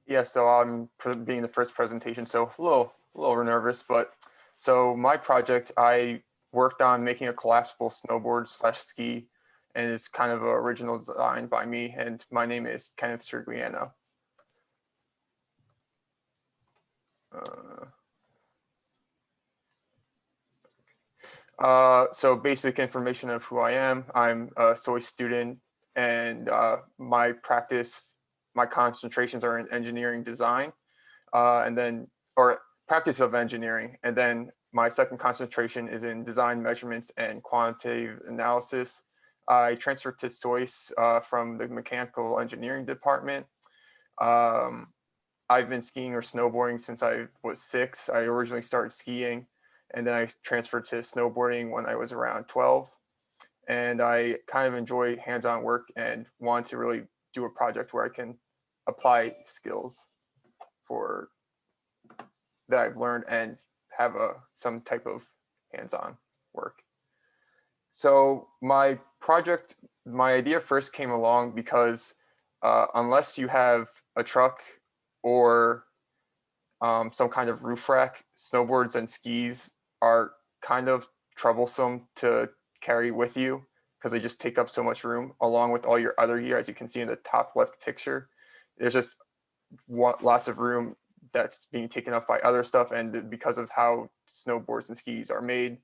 Yeah, so I'm being the first presentation, so a little nervous, but so my project, I worked on making a collapsible snowboard slash ski, and it's kind of an original design by me, and my name is Kenneth Cirigliano. Uh, so basic information of who I am. I'm a SOIS student, and my concentrations are in engineering design, and then, or practice of engineering. And then my second concentration is in design measurements and quantitative analysis. I transferred to SOIS from the mechanical engineering department. Um, I've been skiing or snowboarding since I was 6. I originally started skiing, and then I transferred to snowboarding when I was around 12. And I kind of enjoy hands-on work and want to really do a project where I can apply skills for that I've learned and have some type of hands-on work. So my idea first came along because unless you have a truck or some kind of roof rack, snowboards and skis are kind of troublesome to carry with you because they just take up so much room along with all your other gear. As you can see in the top left picture, there's just lots of room that's being taken up by other stuff, and because of how snowboards and skis are made,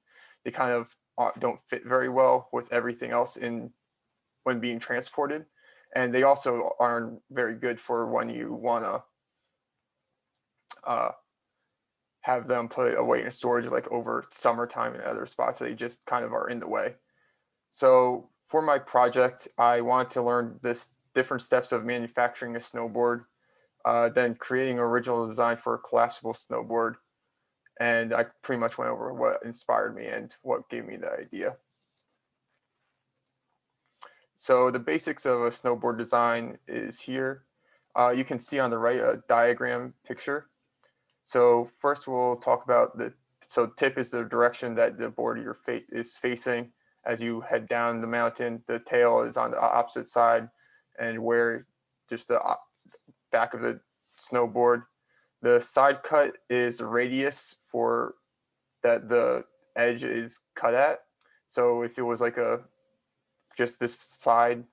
they kind of don't fit very well with everything else in when being transported, and they also aren't very good for when you want to uh, have them put away in storage like over summertime and other spots. They just kind of are in the way. So for my project, I wanted to learn this different steps of manufacturing a snowboard, then creating an original design for a collapsible snowboard. And I pretty much went over what inspired me and what gave me the idea. So the basics of a snowboard design is here. You can see on the right a diagram picture. So first we'll talk about so tip is the direction that the board is facing as you head down the mountain. The tail is on the opposite side, and where just the back of the snowboard. The side cut is the radius for that the edge is cut at. So if it was like just this side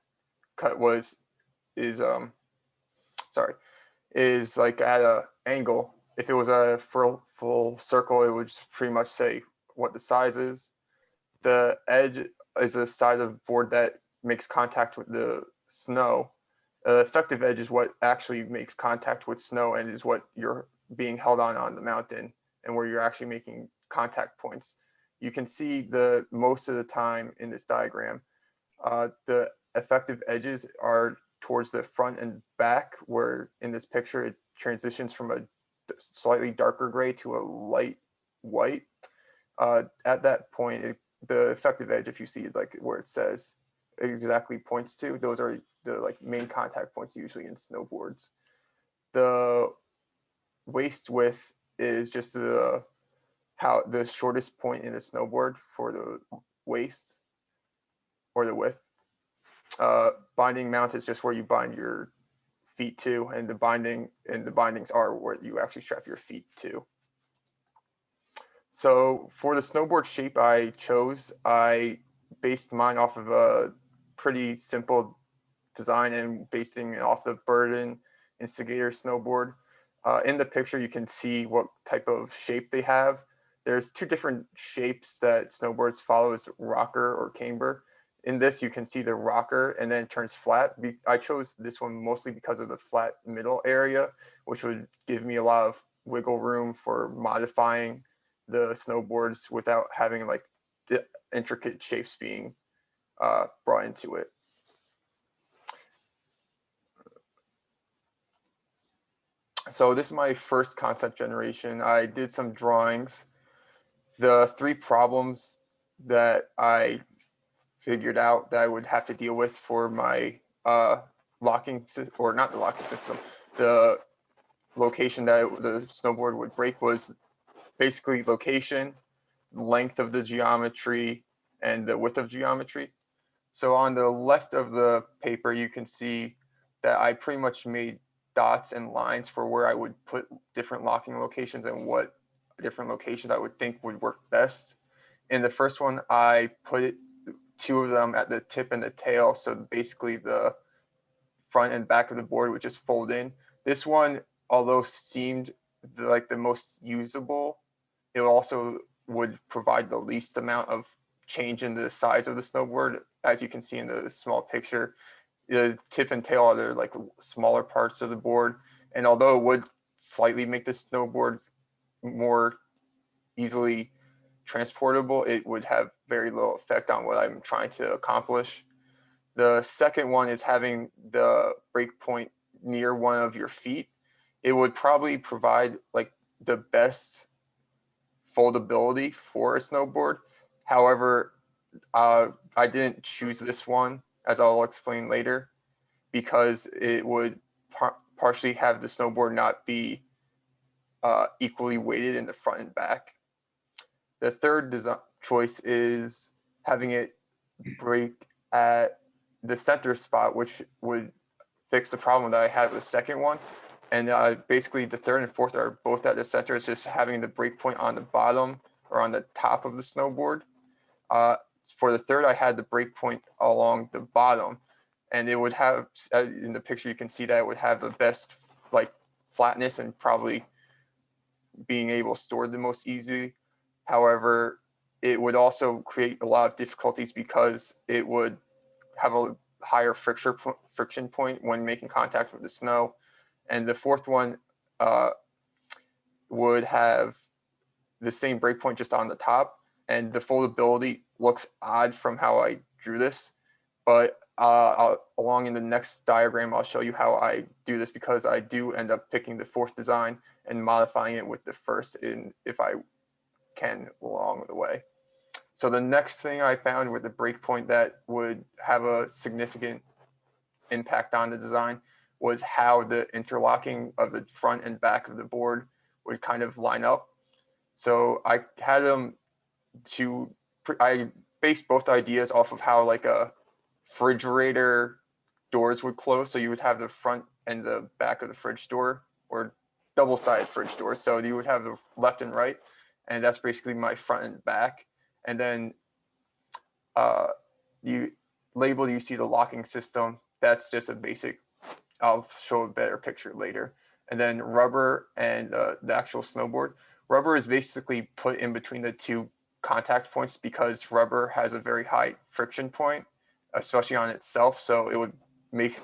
cut is sorry is like at a angle. If it was a full circle, it would pretty much say what the size is. The edge is a side of the board that makes contact with the snow. Effective edge is what actually makes contact with snow and is what you're being held on the mountain and where you're actually making contact points. You can see the most of the time in this diagram, the effective edges are towards the front and back, where in this picture it transitions from a slightly darker gray to a light white. At that point, the effective edge, if you see like where it says exactly points to, those are the like main contact points usually in snowboards. The waist width is just the shortest point in the snowboard for the waist or the width. Binding mounts is just where you bind your feet to, and the bindings are where you actually strap your feet to. So for the snowboard shape I chose, I based mine off of a pretty simple design and basing it off the Burden Instigator snowboard. In the picture, you can see what type of shape they have. There's 2 different shapes that snowboards follow, is rocker or camber. In this, you can see the rocker and then it turns flat. I chose this one mostly because of the flat middle area, which would give me a lot of wiggle room for modifying the snowboards without having like the intricate shapes being brought into it. So this is my first concept generation. I did some drawings. The 3 problems that I figured out that I would have to deal with for my locking, or not the locking system, the location that the snowboard would break was basically location, length of the geometry, and the width of geometry. So on the left of the paper, you can see that I pretty much made dots and lines for where I would put different locking locations and what different locations I would think would work best. In the first one, I put 2 of them at the tip and the tail. So basically the front and back of the board would just fold in. This one, although seemed like the most usable, it also would provide the least amount of change in the size of the snowboard. As you can see in the small picture, the tip and tail are the like smaller parts of the board. And although it would slightly make the snowboard more easily transportable, it would have very little effect on what I'm trying to accomplish. The second one is having the break point near one of your feet. It would probably provide like the best foldability for a snowboard. However, I didn't choose this one, as I'll explain later, because it would partially have the snowboard not be equally weighted in the front and back. The third design choice is having it break at the center spot, which would fix the problem that I had with the second one. And basically the third and fourth are both at the center. It's just having the break point on the bottom or on the top of the snowboard. For the third, I had the break point along the bottom, and it would have, in the picture you can see that it would have the best like flatness and probably being able to store the most easily. However, it would also create a lot of difficulties because it would have a higher friction point when making contact with the snow. And the fourth one would have the same breakpoint just on the top, and the foldability looks odd from how I drew this. But along in the next diagram, I'll show you how I do this, because I do end up picking the fourth design and modifying it with the first if I can along the way. So the next thing I found with the breakpoint that would have a significant impact on the design was how the interlocking of the front and back of the board would kind of line up. So I had them I based both ideas off of how like a refrigerator doors would close. So you would have the front and the back of the fridge door, or double-sided fridge doors. So you would have the left and right, and that's basically my front and back. And then you see the locking system. That's just a basic, I'll show a better picture later. And then rubber and the actual snowboard. Rubber is basically put in between the two contact points because rubber has a very high friction point, especially on itself. So it would make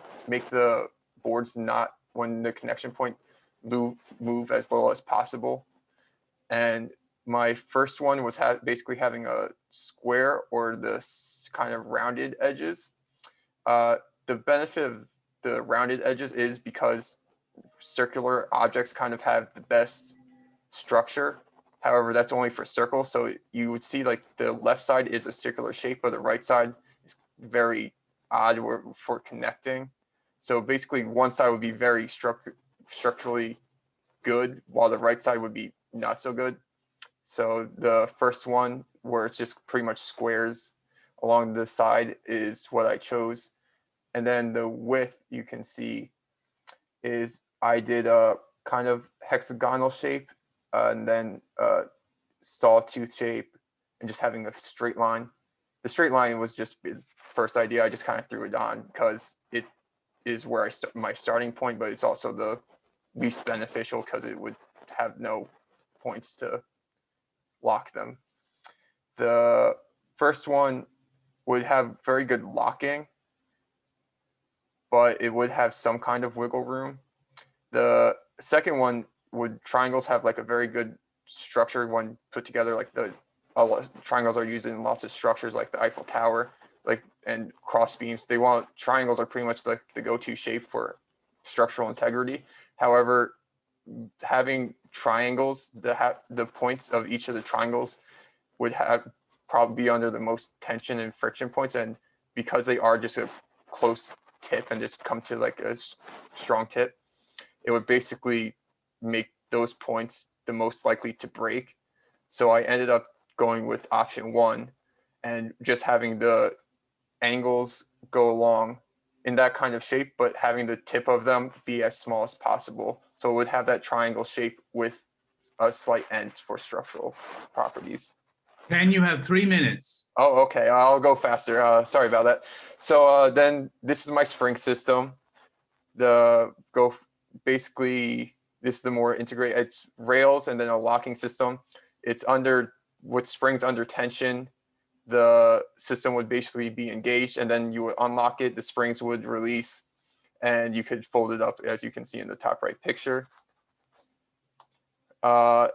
the boards not, when the connection point, move as little as possible. And my first one was basically having a square or the kind of rounded edges. The benefit of the rounded edges is because circular objects kind of have the best structure. However, that's only for circles. So you would see like the left side is a circular shape, but the right side is very odd for connecting. So basically one side would be very structurally good, while the right side would be not so good. So the first one, where it's just pretty much squares along the side, is what I chose. And then the width, you can see, is I did a kind of hexagonal shape, and then sawtooth shape, and just having a straight line. The straight line was just the first idea. I just kind of threw it on because it is where my starting point, but it's also the least beneficial because it would have no points to lock them. The first one would have very good locking, but it would have some kind of wiggle room. The second one triangles have like a very good structure when put together. Like triangles are used in lots of structures, like the Eiffel Tower, and cross beams. Triangles are pretty much like the go-to shape for structural integrity. However, having triangles, the points of each of the triangles would probably be under the most tension and friction points, and because they are just a close tip and just come to like a strong tip, it would basically make those points the most likely to break. So I ended up going with option one and just having the angles go along in that kind of shape, but having the tip of them be as small as possible. So it would have that triangle shape with a slight end for structural properties. Ken, you have 3 minutes. Oh, okay. I'll go faster. Sorry about that. So then this is my spring system. Basically, this is the more integrated. It's rails and then a locking system. It's with springs under tension. The system would basically be engaged, and then you would unlock it. The springs would release, and you could fold it up, as you can see in the top right picture. I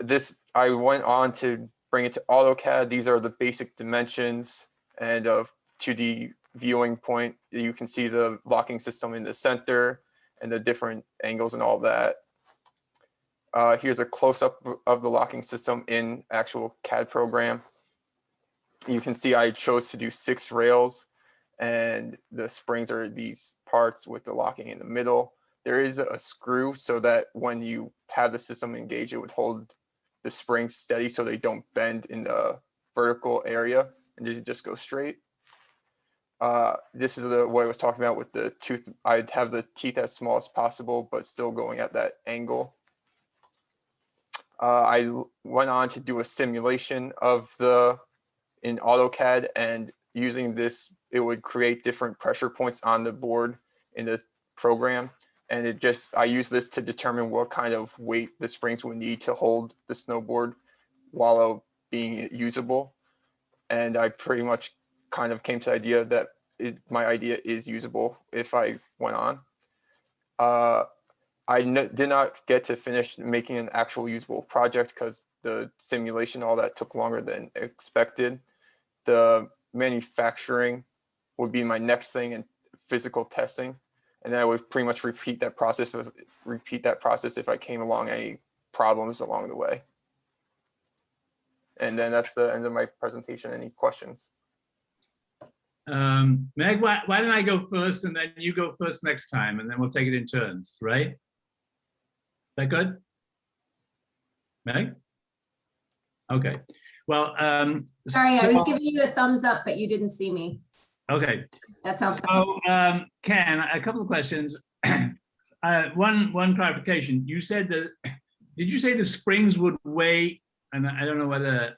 went on to bring it to AutoCAD. These are the basic dimensions and of 2D viewing point. You can see the locking system in the center and the different angles and all that. Here's a close-up of the locking system in actual CAD program. You can see I chose to do 6 rails, and the springs are these parts with the locking in the middle. There is a screw so that when you have the system engaged, it would hold the springs steady so they don't bend in the vertical area and just go straight. This is what I was talking about with the tooth. I'd have the teeth as small as possible, but still going at that angle. I went on to do a simulation of in AutoCAD, and using this, it would create different pressure points on the board in the program. And I use this to determine what kind of weight the springs would need to hold the snowboard while being usable. And I pretty much kind of came to the idea that my idea is usable if I went on. I did not get to finish making an actual usable project because the simulation, all that took longer than expected. The manufacturing would be my next thing, and physical testing. And then I would pretty much repeat that process if I came along any problems along the way. And then that's the end of my presentation. Any questions? Meg, why don't I go first, and then you go first next time, and then we'll take it in turns, right? Is that good? Meg? Okay. Well, sorry, I was giving you a thumbs up, but you didn't see me. Okay. That sounds so. Ken, a couple of questions. One clarification. You said that. Did you say the springs would weigh? And I don't know whether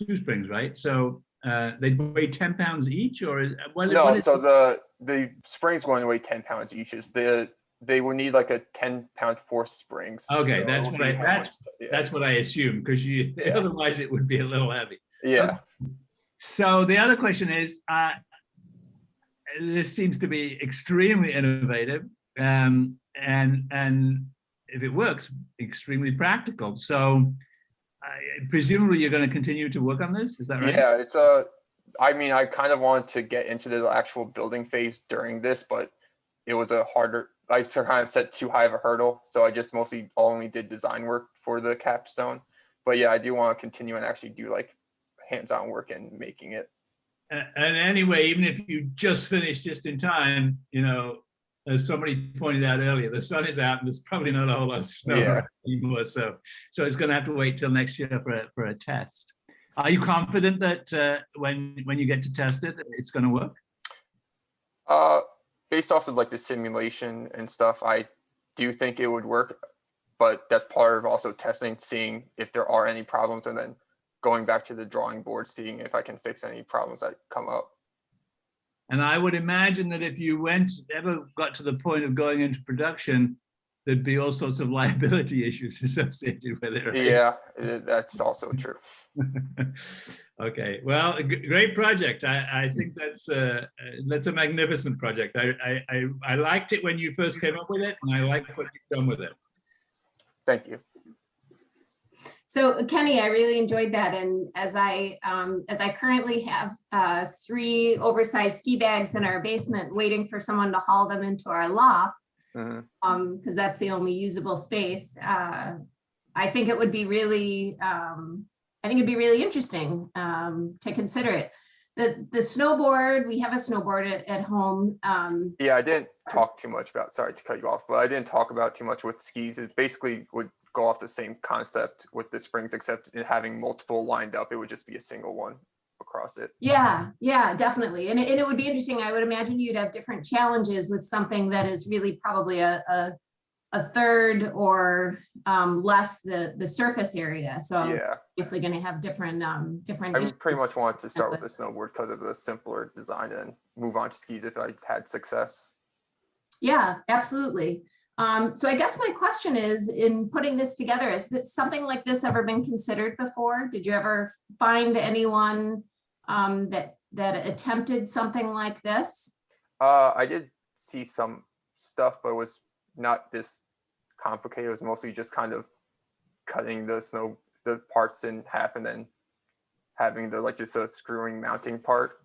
2 springs, right? So they'd weigh 10 pounds each, or what? No. What is so the springs going to weigh 10 pounds each. They would need like a 10-pound force springs. Okay, so that's what I assumed, because otherwise it would be a little heavy. Yeah. Okay. So the other question is, this seems to be extremely innovative, and if it works, extremely practical. So presumably you're going to continue to work on this. Is that right? Yeah, I mean, I kind of wanted to get into the actual building phase during this, but it was I kind of set too high of a hurdle. So I just only did design work for the capstone. But yeah, I do want to continue and actually do like hands-on work and making it. And anyway, even if you just finished just in time, as somebody pointed out earlier, the sun is out and there's probably not a whole lot of snow anymore. So it's going to have to wait till next year for a test. Are you confident that when you get to test it, it's going to work? Based off of like the simulation and stuff, I do think it would work, but that's part of also testing, seeing if there are any problems, and then going back to the drawing board, seeing if I can fix any problems that come up. And I would imagine that if you ever got to the point of going into production, there'd be all sorts of liability issues associated with it. Right? Yeah, that's also true. Okay, well, a great project. I think that's a magnificent project. I liked it when you first came up with it, and I like what you've done with it. Thank you. So Kenny, I really enjoyed that, and as I currently have 3 oversized ski bags in our basement, waiting for someone to haul them into our loft, because that's the only usable space. I think it would be really, it'd be really interesting to consider it. The snowboard, we have a snowboard at home. Yeah, I didn't talk too much about. Sorry to cut you off, but I didn't talk about too much with skis. It basically would go off the same concept with the springs, except in having multiple lined up, it would just be a single one across it. Yeah, definitely. And it would be interesting. I would imagine you'd have different challenges with something that is really probably a third or less the surface area. So Yeah, obviously going to have different different I issues. pretty much wanted to start with the snowboard because of the simpler design and move on to skis if I had success. Yeah, absolutely. So I guess my question is, in putting this together, has something like this ever been considered before? Did you ever find anyone that attempted something like this? I did see some stuff, but it was not this complicated. It was mostly just kind of cutting the parts in half and then having just a screwing mounting part,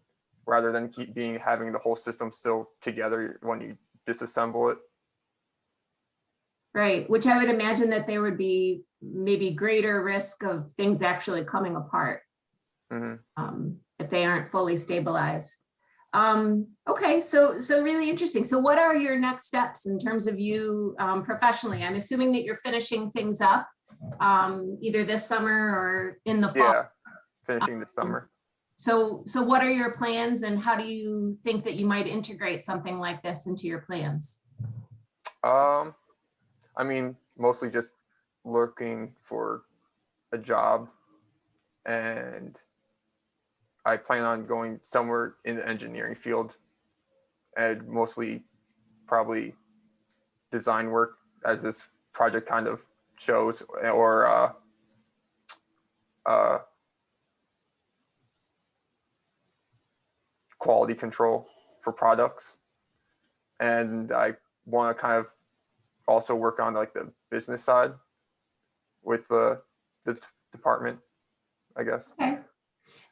rather than having the whole system still together when you disassemble it. Right, which I would imagine that there would be maybe greater risk of things actually coming apart if they aren't fully stabilized. Okay, so really interesting. So what are your next steps in terms of you professionally? I'm assuming that you're finishing things up either this summer or in the fall. Yeah, finishing this summer. So what are your plans, and how do you think that you might integrate something like this into your plans? I mean, mostly just looking for a job, and I plan on going somewhere in the engineering field, and mostly probably design work, as this project kind of shows, or quality control for products. And I want to kind of also work on the business side with the department, I guess. Okay.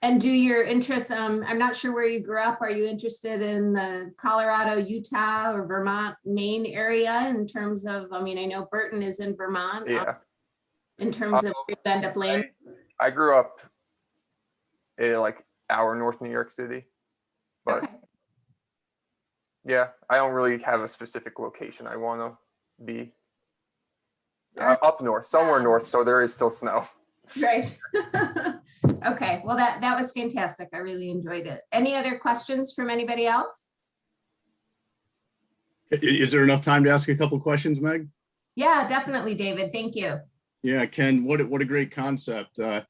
And do your interests, I'm not sure where you grew up. Are you interested in the Colorado, Utah, or Vermont, Maine area in terms of, I mean, I know Burton is in Vermont. Yeah. In terms of where you end up landing? I grew up in hour north New York City, but Okay. yeah, I don't really have a specific location I want to be. Up north, somewhere north, so there is still snow. Right. Okay, well, that was fantastic. I really enjoyed it. Any other questions from anybody else? Is there enough time to ask a couple of questions, Meg? Yeah, definitely, David. Thank you. Yeah, Ken, what a great concept. I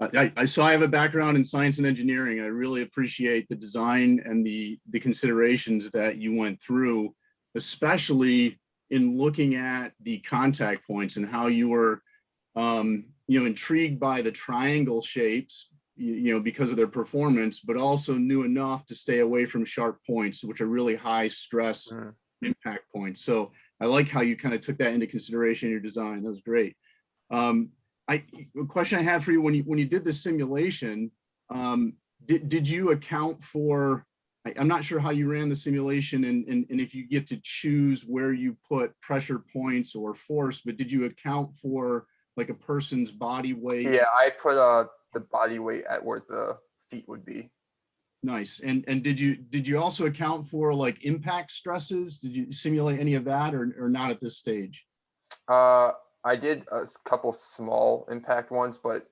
have a background in science and engineering. I really appreciate the design and the considerations that you went through, especially in looking at the contact points and how you were intrigued by the triangle shapes, because of their performance, but also knew enough to stay away from sharp points, which are really high stress impact points. So I like how you kind of took that into consideration in your design. That was great. A question I had for you, when you did the simulation, did you account for, I'm not sure how you ran the simulation and if you get to choose where you put pressure points or force, but did you account for a person's body weight? Yeah, I put the body weight at where the feet would be. Nice. And did you also account for impact stresses? Did you simulate any of that or not at this stage? I did a couple small impact ones, but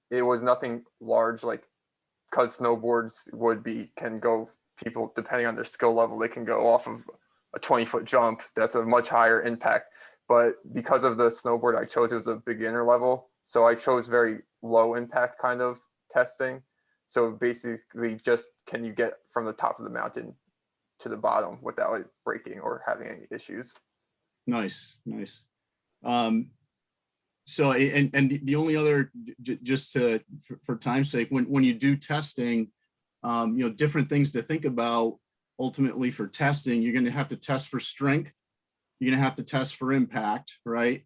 it was nothing large, because snowboards can go, people depending on their skill level, they can go off of a 20-foot jump. That's a much higher impact. But because of the snowboard I chose, it was a beginner level. So I chose very low impact kind of testing. So basically just, can you get from the top of the mountain to the bottom without it breaking or having any issues? Nice. So, and the only other, just for time's sake, when you do testing, different things to think about. Ultimately for testing, you're going to have to test for strength. You're going to have to test for impact, right?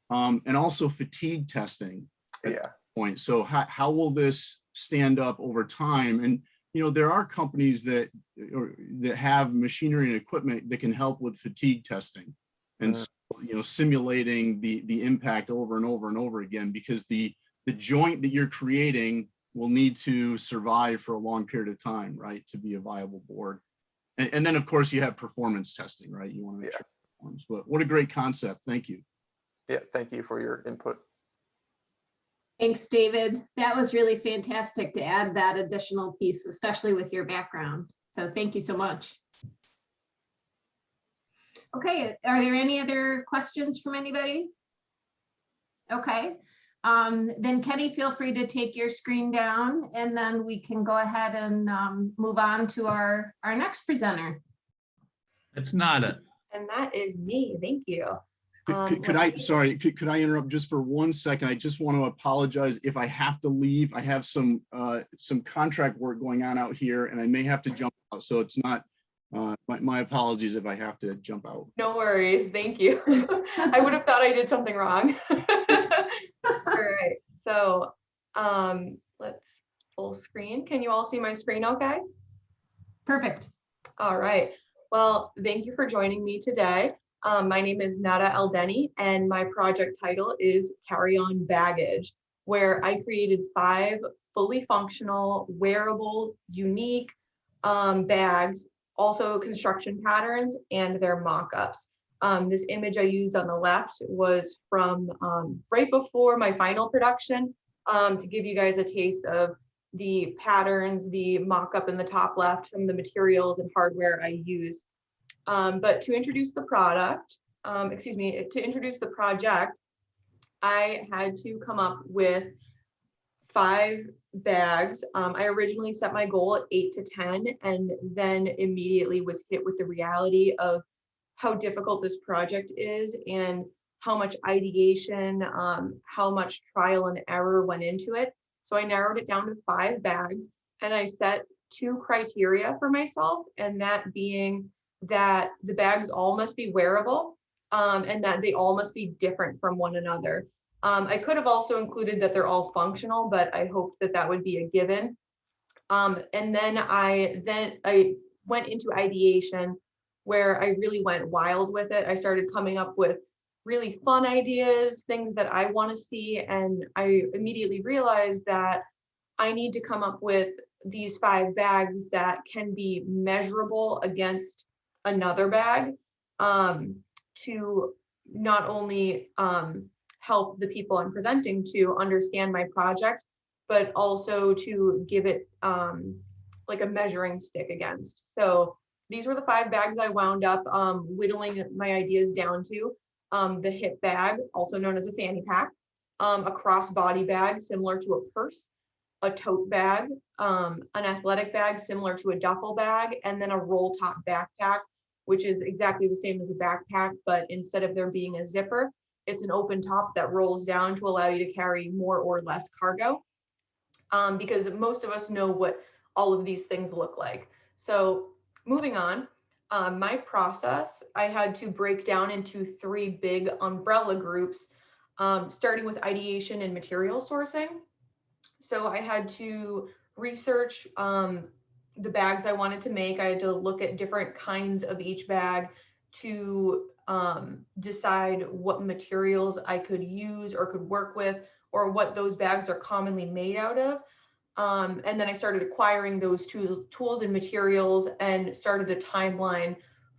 And also fatigue testing. Yeah. Point. So how will this stand up over time? And there are companies that have machinery and equipment that can help with fatigue testing, and simulating the impact over and over and over again, because the joint that you're creating will need to survive for a long period of time, right, to be a viable board. And then of course you have performance testing, right? You want to make sure it performs. But what a great concept. Thank you. Yeah, thank you for your input. Thanks, David. That was really fantastic to add that additional piece, especially with your background. So thank you so much. Okay, are there any other questions from anybody? Okay, then Kenny, feel free to take your screen down and then we can go ahead and move on to our next presenter. That's Nada. And that is me. Thank you. Could I interrupt just for 1 second? I just want to apologize if I have to leave. I have some contract work going on out here and I may have to jump out. So it's not, my apologies if I have to jump out. No worries. Thank you. I would have thought I did something wrong. All right. So let's full screen. Can you all see my screen okay? Perfect. All right. Well, thank you for joining me today. My name is Nada Eldheni, and my project title is Carry On Baggage, where I created 5 fully functional, wearable, unique bags, also construction patterns and their mock-ups. This image I used on the left was from right before my final production, to give you guys a taste of the patterns, the mock-up in the top left, some of the materials and hardware I used. But to introduce the product, to introduce the project, I had to come up with 5 bags. I originally set my goal at 8 to 10, and then immediately was hit with the reality of how difficult this project is and how much ideation, how much trial and error went into it. So I narrowed it down to 5 bags, and I set 2 criteria for myself, and that being that the bags all must be wearable, and that they all must be different from one another. I could have also included that they're all functional, but I hoped that that would be a given. And then I went into ideation where I really went wild with it. I started coming up with really fun ideas, things that I want to see, and I immediately realized that I need to come up with these 5 bags that can be measurable against another bag, to not only help the people I'm presenting to understand my project, but also to give it like a measuring stick against. So these were the 5 bags I wound up whittling my ideas down to. The hip bag, also known as a fanny pack, a crossbody bag similar to a purse, a tote bag, an athletic bag similar to a duffel bag, and then a roll top backpack, which is exactly the same as a backpack, but instead of there being a zipper, it's an open top that rolls down to allow you to carry more or less cargo, because most of us know what all of these things look like. So moving on, my process, I had to break down into 3 big umbrella groups, starting with ideation and material sourcing. So I had to research the bags I wanted to make. I had to look at different kinds of each bag to decide what materials I could use or could work with, or what those bags are commonly made out of. And then I started acquiring those tools and materials and started a timeline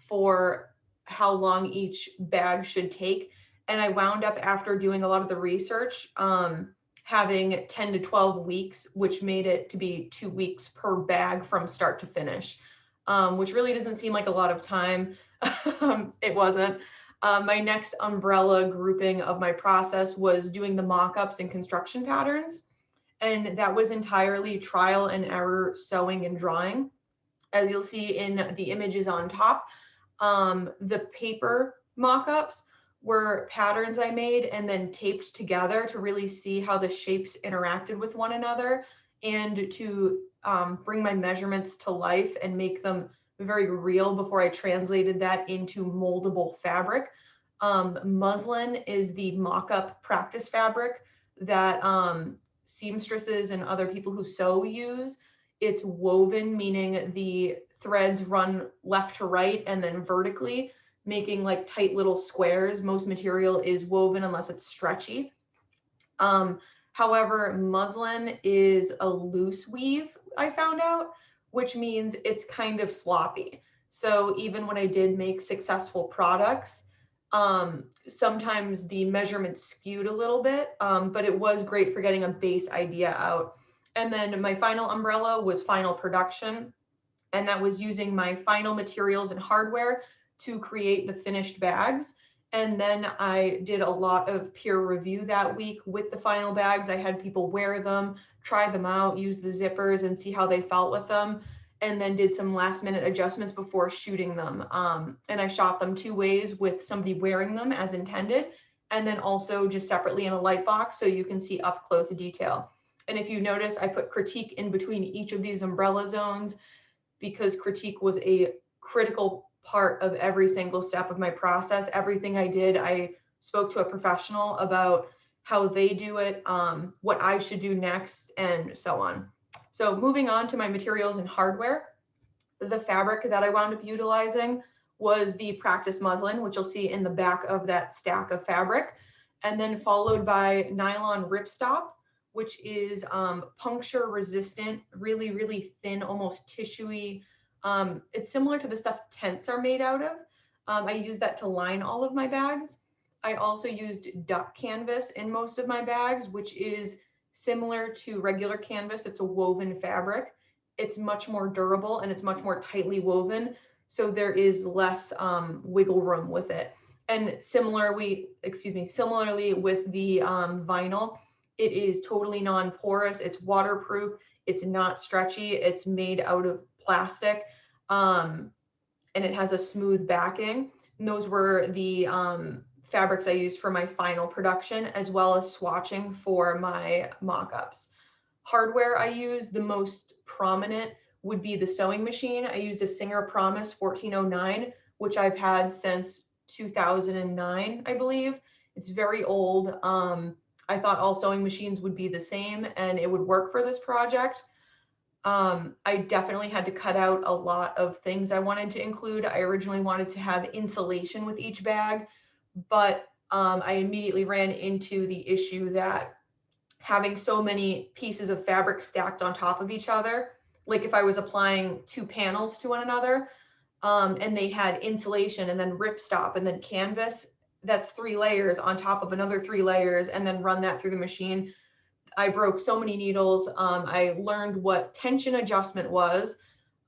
for how long each bag should take. And I wound up, after doing a lot of the research, having 10 to 12 weeks, which made it to be 2 weeks per bag from start to finish, which really doesn't seem like a lot of time. It wasn't. My next umbrella grouping of my process was doing the mock-ups and construction patterns. And that was entirely trial and error sewing and drawing. As you'll see in the images on top, the paper mock-ups were patterns I made and then taped together to really see how the shapes interacted with one another, and to bring my measurements to life and make them very real before I translated that into moldable fabric. Muslin is the mock-up practice fabric that seamstresses and other people who sew use. It's woven, meaning the threads run left to right and then vertically, making like tight little squares. Most material is woven unless it's stretchy. However, muslin is a loose weave, I found out, which means it's kind of sloppy. So even when I did make successful products, Sometimes the measurements skewed a little bit, but it was great for getting a base idea out. And then my final umbrella was final production, and that was using my final materials and hardware to create the finished bags. And then I did a lot of peer review that week with the final bags. I had people wear them, try them out, use the zippers and see how they felt with them, and then did some last minute adjustments before shooting them. And I shot them 2 ways, with somebody wearing them as intended, and then also just separately in a light box so you can see up close detail. And if you notice, I put critique in between each of these umbrella zones, because critique was a critical part of every single step of my process. Everything I did, I spoke to a professional about how they do it, what I should do next, and so on. So moving on to my materials and hardware, the fabric that I wound up utilizing was the practice muslin, which you'll see in the back of that stack of fabric, and then followed by nylon ripstop, which is puncture resistant, really, really thin, almost tissuey. It's similar to the stuff tents are made out of. I use that to line all of my bags. I also used duck canvas in most of my bags, which is similar to regular canvas. It's a woven fabric. It's much more durable and it's much more tightly woven, so there is less wiggle room with it. And similarly with the vinyl, it is totally non-porous, it's waterproof, it's not stretchy, it's made out of plastic, and it has a smooth backing. And those were the fabrics I used for my final production, as well as swatching for my mock-ups. Hardware I used, the most prominent would be the sewing machine. I used a Singer Promise 1409, which I've had since 2009, I believe. It's very old. I thought all sewing machines would be the same and it would work for this project. I definitely had to cut out a lot of things I wanted to include. I originally wanted to have insulation with each bag, but I immediately ran into the issue that having so many pieces of fabric stacked on top of each other, like if I was applying 2 panels to one another, and they had insulation and then ripstop and then canvas, that's 3 layers on top of another 3 layers, and then run that through the machine. I broke so many needles. I learned what tension adjustment was.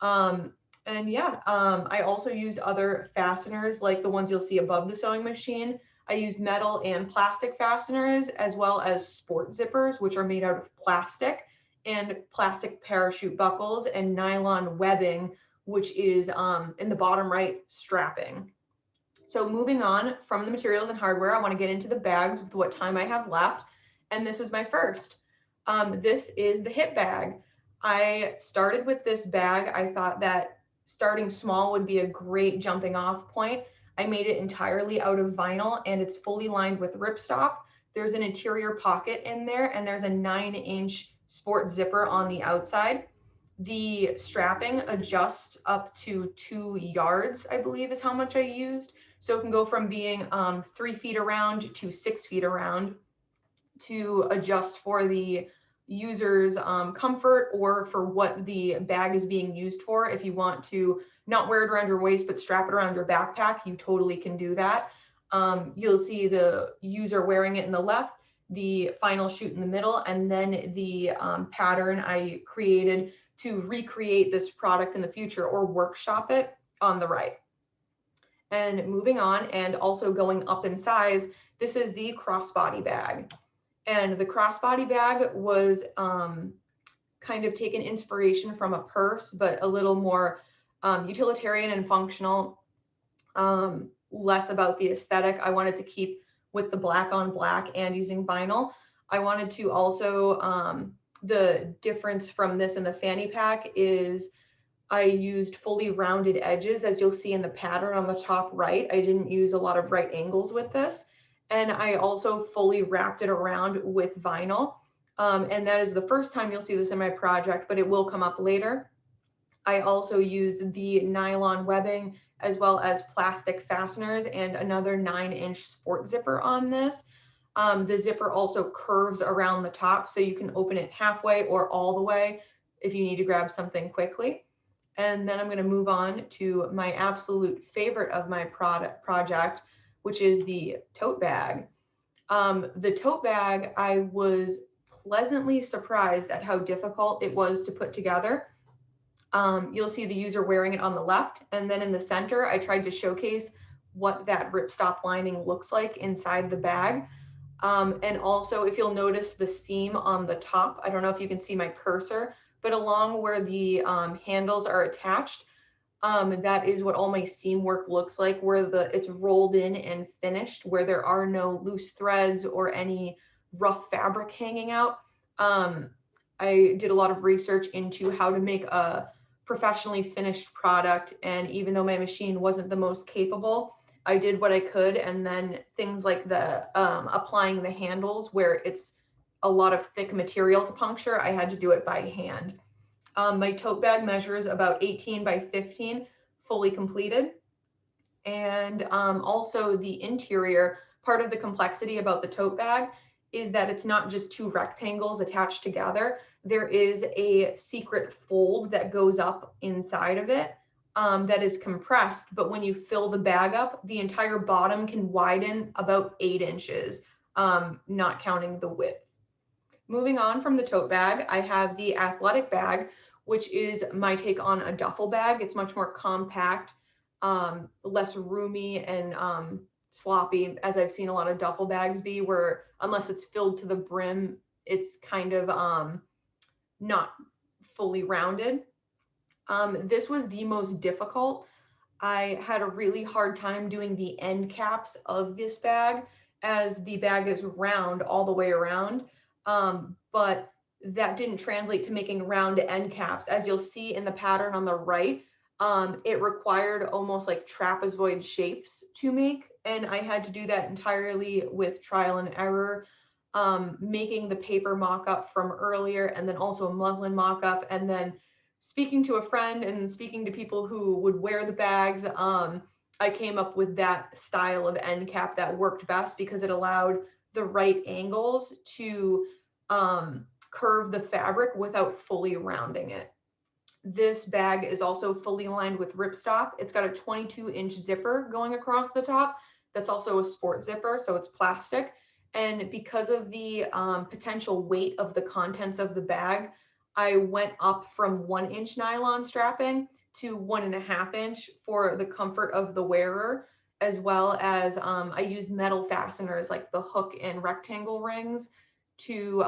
And yeah, I also used other fasteners like the ones you'll see above the sewing machine. I used metal and plastic fasteners, as well as sport zippers, which are made out of plastic, and plastic parachute buckles, and nylon webbing, which is in the bottom right, strapping. So moving on from the materials and hardware, I want to get into the bags with what time I have left. And this is my first. This is the hip bag. I started with this bag. I thought that starting small would be a great jumping off point. I made it entirely out of vinyl and it's fully lined with ripstop. There's an interior pocket in there and there's a 9-inch sport zipper on the outside. The strapping adjusts up to 2 yards, I believe is how much I used. So it can go from being 3 feet around to 6 feet around to adjust for the user's comfort or for what the bag is being used for. If you want to not wear it around your waist, but strap it around your backpack, you totally can do that. You'll see the user wearing it in the left, the final shoot in the middle, and then the pattern I created to recreate this product in the future or workshop it on the right. And moving on, and also going up in size, this is the crossbody bag. And the crossbody bag was kind of taken inspiration from a purse, but a little more utilitarian and functional, less about the aesthetic. I wanted to keep with the black on black and using vinyl. I wanted to also, the difference from this and the fanny pack is I used fully rounded edges, as you'll see in the pattern on the top right. I didn't use a lot of right angles with this. And I also fully wrapped it around with vinyl. And that is the first time you'll see this in my project, but it will come up later. I also used the nylon webbing as well as plastic fasteners and another 9-inch sport zipper on this. The zipper also curves around the top, so you can open it halfway or all the way if you need to grab something quickly. And then I'm going to move on to my absolute favorite of my project, which is the tote bag. The tote bag, I was pleasantly surprised at how difficult it was to put together. You'll see the user wearing it on the left, and then in the center, I tried to showcase what that ripstop lining looks like inside the bag. And also, if you'll notice the seam on the top, I don't know if you can see my cursor, but along where the handles are attached, that is what all my seam work looks like, where it's rolled in and finished, where there are no loose threads or any rough fabric hanging out. I did a lot of research into how to make a professionally finished product, and even though my machine wasn't the most capable, I did what I could. And then things like the applying the handles, where it's a lot of thick material to puncture, I had to do it by hand. My tote bag measures about 18 by 15, fully completed. And also the interior, part of the complexity about the tote bag is that it's not just two rectangles attached together. There is a secret fold that goes up inside of it that is compressed, but when you fill the bag up, the entire bottom can widen about 8 inches, not counting the width. Moving on from the tote bag, I have the athletic bag, which is my take on a duffel bag. It's much more compact, less roomy and sloppy, as I've seen a lot of duffel bags be, where unless it's filled to the brim, it's kind of not fully rounded. This was the most difficult. I had a really hard time doing the end caps of this bag, as the bag is round all the way around, but that didn't translate to making round end caps. As you'll see in the pattern on the right, it required almost like trapezoid shapes to make, and I had to do that entirely with trial and error, making the paper mock-up from earlier, and then also a muslin mock-up, and then speaking to a friend and speaking to people who would wear the bags. I came up with that style of end cap that worked best because it allowed the right angles to curve the fabric without fully rounding it. This bag is also fully lined with ripstop. It's got a 22-inch zipper going across the top. That's also a sport zipper, so it's plastic. And because of the potential weight of the contents of the bag, I went up from 1-inch nylon strapping to 1.5 inch for the comfort of the wearer, as well as I used metal fasteners like the hook and rectangle rings to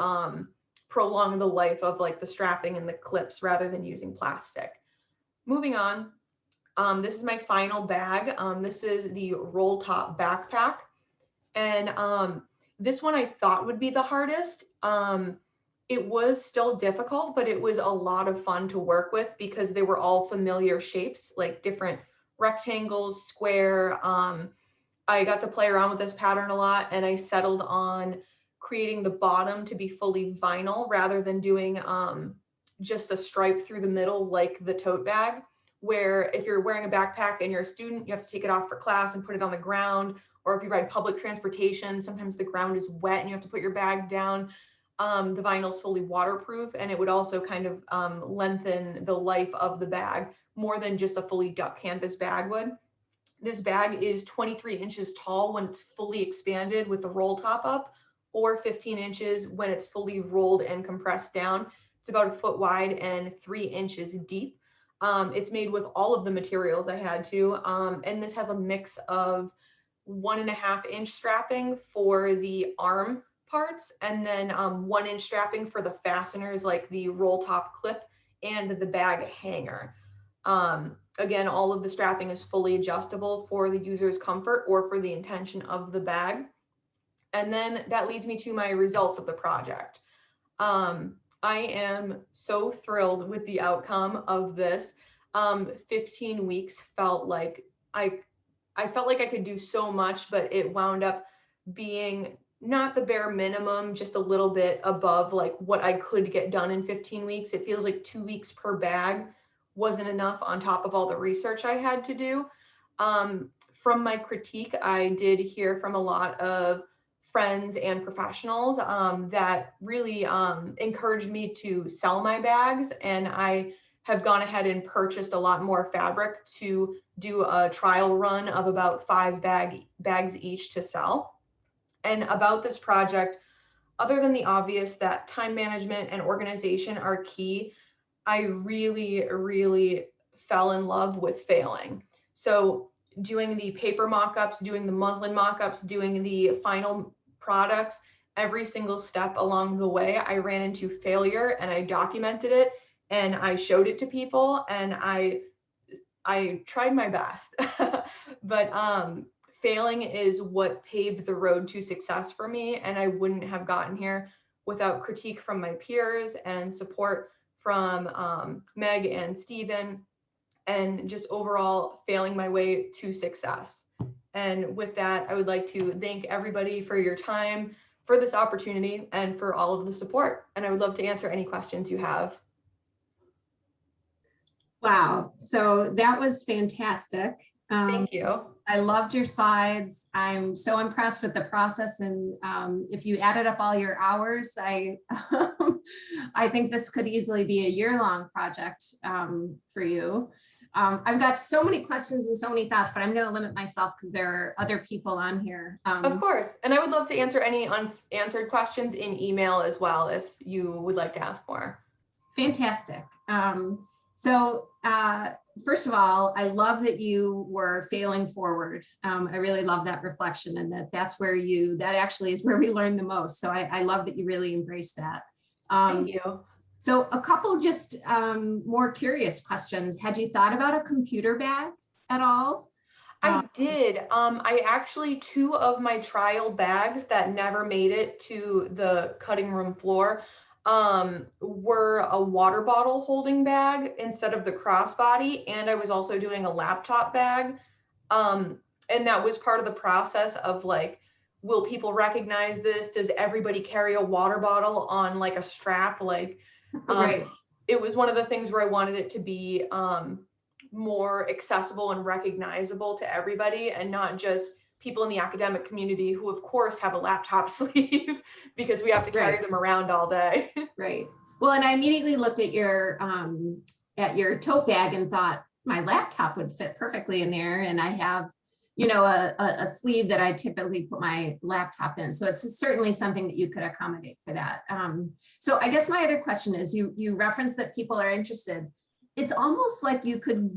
prolong the life of like the strapping and the clips rather than using plastic. Moving on, this is my final bag. This is the roll top backpack. And this one I thought would be the hardest. It was still difficult, but it was a lot of fun to work with because they were all familiar shapes, like different rectangles, square. I got to play around with this pattern a lot, and I settled on creating the bottom to be fully vinyl rather than doing just a stripe through the middle like the tote bag, where if you're wearing a backpack and you're a student, you have to take it off for class and put it on the ground. Or if you ride public transportation, sometimes the ground is wet and you have to put your bag down. The vinyl is fully waterproof, and it would also kind of lengthen the life of the bag more than just a fully duck canvas bag would. This bag is 23 inches tall when it's fully expanded with the roll top up, or 15 inches when it's fully rolled and compressed down. It's about 1 foot wide and 3 inches deep. It's made with all of the materials I had to, and this has a mix of 1.5 inch strapping for the arm parts, and then 1 inch strapping for the fasteners like the roll top clip and the bag hanger. Again, all of the strapping is fully adjustable for the user's comfort or for the intention of the bag. And then that leads me to my results of the project. I am so thrilled with the outcome of this. 15 weeks felt like I felt like I could do so much, but it wound up being not the bare minimum, just a little bit above like what I could get done in 15 weeks. It feels like 2 weeks per bag wasn't enough on top of all the research I had to do. From my critique, I did hear from a lot of friends and professionals that really encouraged me to sell my bags, and I have gone ahead and purchased a lot more fabric to do a trial run of about 5 bags each to sell. And about this project, other than the obvious that time management and organization are key, I really, really fell in love with failing. So doing the paper mock-ups, doing the muslin mock-ups, doing the final products, every single step along the way, I ran into failure and I documented it and I showed it to people and I tried my best. But failing is what paved the road to success for me. And I wouldn't have gotten here without critique from my peers and support from Meg and Steven, and just overall failing my way to success. And with that, I would like to thank everybody for your time, for this opportunity, and for all of the support. And I would love to answer any questions you have. Wow, so that was fantastic. Thank you. I loved your slides. I'm so impressed with the process, and if you added up all your hours, I think this could easily be a year-long project for you. I've got so many questions and so many thoughts, but I'm going to limit myself because there are other people on here. Of course, and I would love to answer any unanswered questions in email as well if you would like to ask more. Fantastic. So first of all, I love that you were failing forward. I really love that reflection, and that actually is where we learn the most. So I love that you really embrace that. Thank you. So a couple just more curious questions. Had you thought about a computer bag at all? I did. I actually, 2 of my trial bags that never made it to the cutting room floor were a water bottle holding bag instead of the crossbody. And I was also doing a laptop bag. And that was part of the process of like, will people recognize this? Does everybody carry a water bottle on like a strap? Like, Right. It was one of the things where I wanted it to be more accessible and recognizable to everybody, and not just people in the academic community who of course have a laptop sleeve because we have to carry them around all day. Right. Well, and I immediately looked at your tote bag and thought my laptop would fit perfectly in there. And I have, you know, a sleeve that I typically put my laptop in. So it's certainly something that you could accommodate for that. So I guess my other question is, you referenced that people are interested. It's almost like you could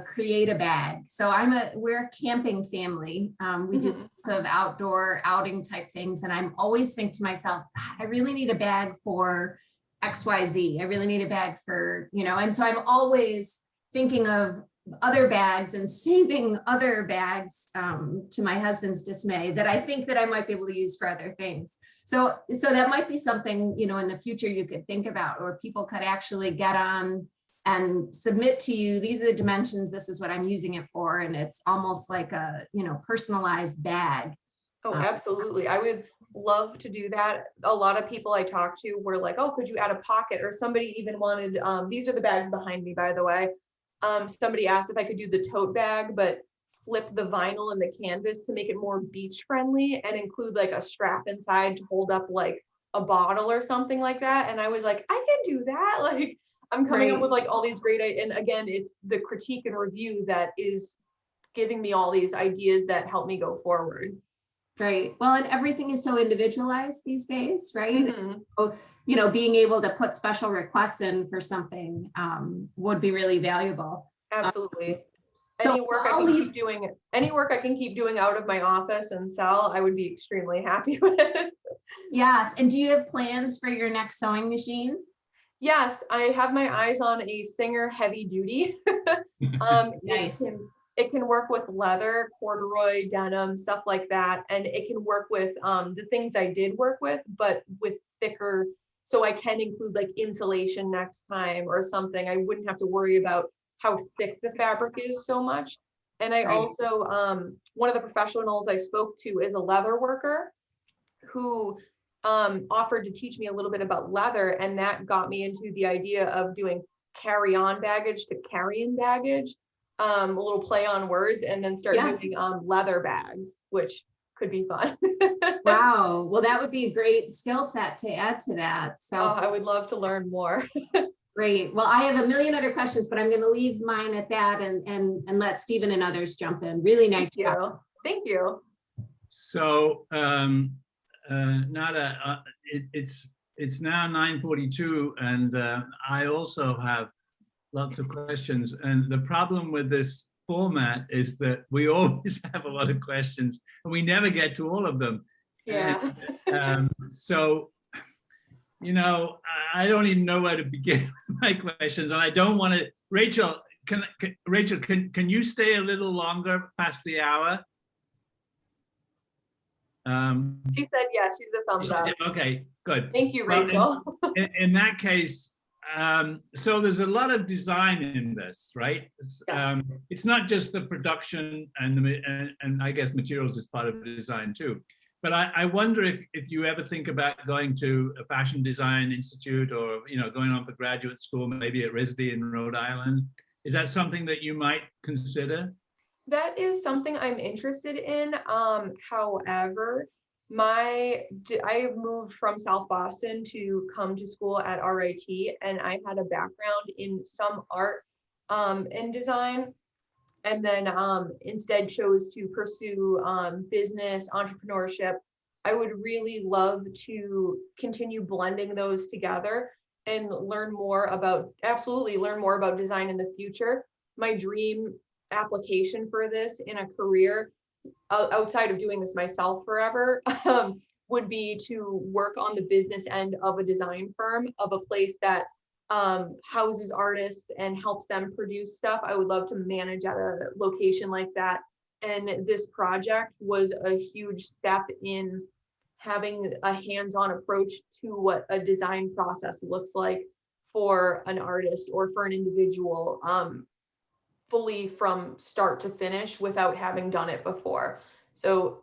create a bag. So we're a camping family. We do lots of outdoor outing type things. And I'm always think to myself, I really need a bag for XYZ. I really need a bag for, you know, and so I'm always thinking of other bags and saving other bags to my husband's dismay that I think that I might be able to use for other things. So that might be something, you know, in the future you could think about, or people could actually get on and submit to you, these are the dimensions, this is what I'm using it for. And it's almost like a, you know, personalized bag. Oh, absolutely. I would love to do that. A lot of people I talked to were like, oh, could you add a pocket? Or somebody even wanted, these are the bags behind me, by the way. Somebody asked if I could do the tote bag, but flip the vinyl and the canvas to make it more beach friendly and include like a strap inside to hold up like a bottle or something like that. And I was like, I can do that. Like, I'm coming up with like all these great, and again, it's the critique and review that is giving me all these ideas that help me go forward. Right. Well, and everything is so individualized these days, right? Mm-hmm. So, you know, being able to put special requests in for something would be really valuable. Absolutely. So any work I can keep doing out of my office and sell, I would be extremely happy with. Yes. And do you have plans for your next sewing machine? Yes, I have my eyes on a Singer heavy duty. Nice. It can work with leather, corduroy, denim, stuff like that. And it can work with the things I did work with, but with thicker, so I can include like insulation next time or something. I wouldn't have to worry about how thick the fabric is so much. And I also, one of the professionals I spoke to is a leather worker who offered to teach me a little bit about leather, and that got me into the idea of doing carry-on baggage to carry-in baggage, a little play on words, and then start doing leather bags, which could be fun. Wow. Well, that would be a great skill set to add to that. So I would love to learn more. Great. Well, I have a million other questions, but I'm going to leave mine at that and let Stephen and others jump in. Really nice job. Thank you. So Nada, it's now 9:42, and I also have lots of questions. And the problem with this format is that we always have a lot of questions, and we never get to all of them. Yeah. And, so, you know, I don't even know where to begin with my questions, and I don't want to. Rachel, can you stay a little longer past the hour? She said yes. She's a thumbs up. Okay, good. Thank you, Rachel. Well, in that case, so there's a lot of design in this, right? It's not just the production and I guess materials is part of the design too. But I wonder if you ever think about going to a fashion design institute, or going on for graduate school, maybe at RISD in Rhode Island. Is that something that you might consider? That is something I'm interested in. However, I moved from South Boston to come to school at RIT, and I had a background in some art and design, and then instead chose to pursue business, entrepreneurship. I would really love to continue blending those together and absolutely learn more about design in the future. My dream application for this in a career outside of doing this myself forever would be to work on the business end of a design firm, of a place that houses artists and helps them produce stuff. I would love to manage at a location like that. And this project was a huge step in having a hands-on approach to what a design process looks like for an artist or for an individual, fully from start to finish without having done it before. So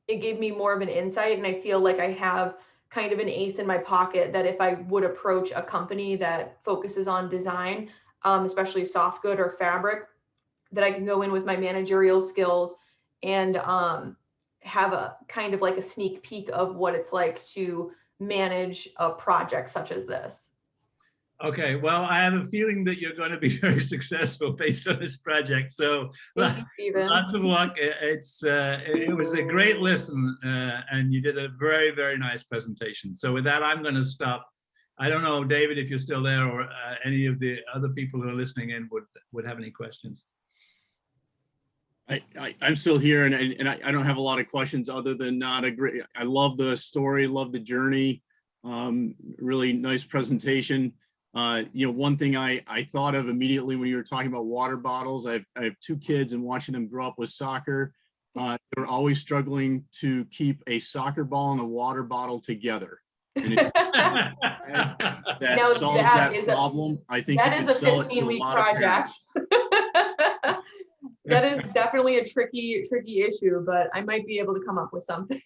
it gave me more of an insight, and I feel like I have kind of an ace in my pocket that if I would approach a company that focuses on design, especially soft good or fabric, that I can go in with my managerial skills and have a kind of like a sneak peek of what it's like to manage a project such as this. Okay, well, I have a feeling that you're going to be very successful based on this project. So lots of luck. It was a great listen, and you did a very, very nice presentation. So with that, I'm going to stop. I don't know, David, if you're still there, or any of the other people who are listening in would have any questions. I'm still here, and I don't have a lot of questions other than not a great. I love the story, love the journey. Really nice presentation. One thing I thought of immediately when you were talking about water bottles, I have two kids, and watching them grow up with soccer, they're always struggling to keep a soccer ball and a water bottle together. And that solves that problem. I think that is a 15-week project. That is definitely a tricky issue, but I might be able to come up with something.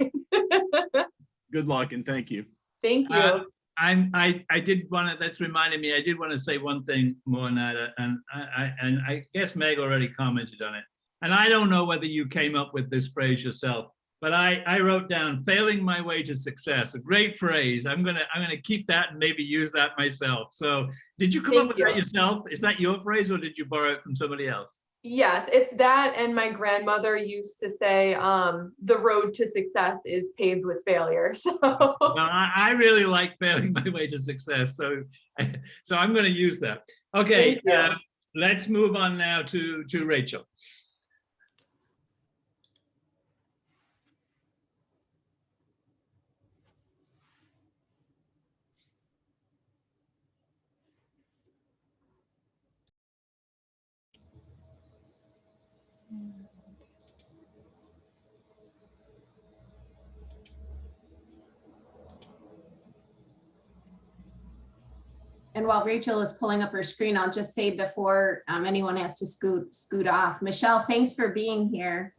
Good luck, and thank you. Thank you. I did want to, that's reminded me, I did want to say one thing more, Nada, and I guess Meg already commented on it. And I don't know whether you came up with this phrase yourself, but I wrote down "failing my way to success," a great phrase. I'm gonna keep that and maybe use that myself. So did you come up with that yourself? Is that your phrase, or did you borrow it from somebody else? Yes, it's that, and my grandmother used to say, the road to success is paved with failure. So well, I really like "failing my way to success," so I'm going to use that. Okay, let's move on now to Rachel. And while Rachel is pulling up her screen, I'll just say before anyone has to scoot off, Michelle, thanks for being here.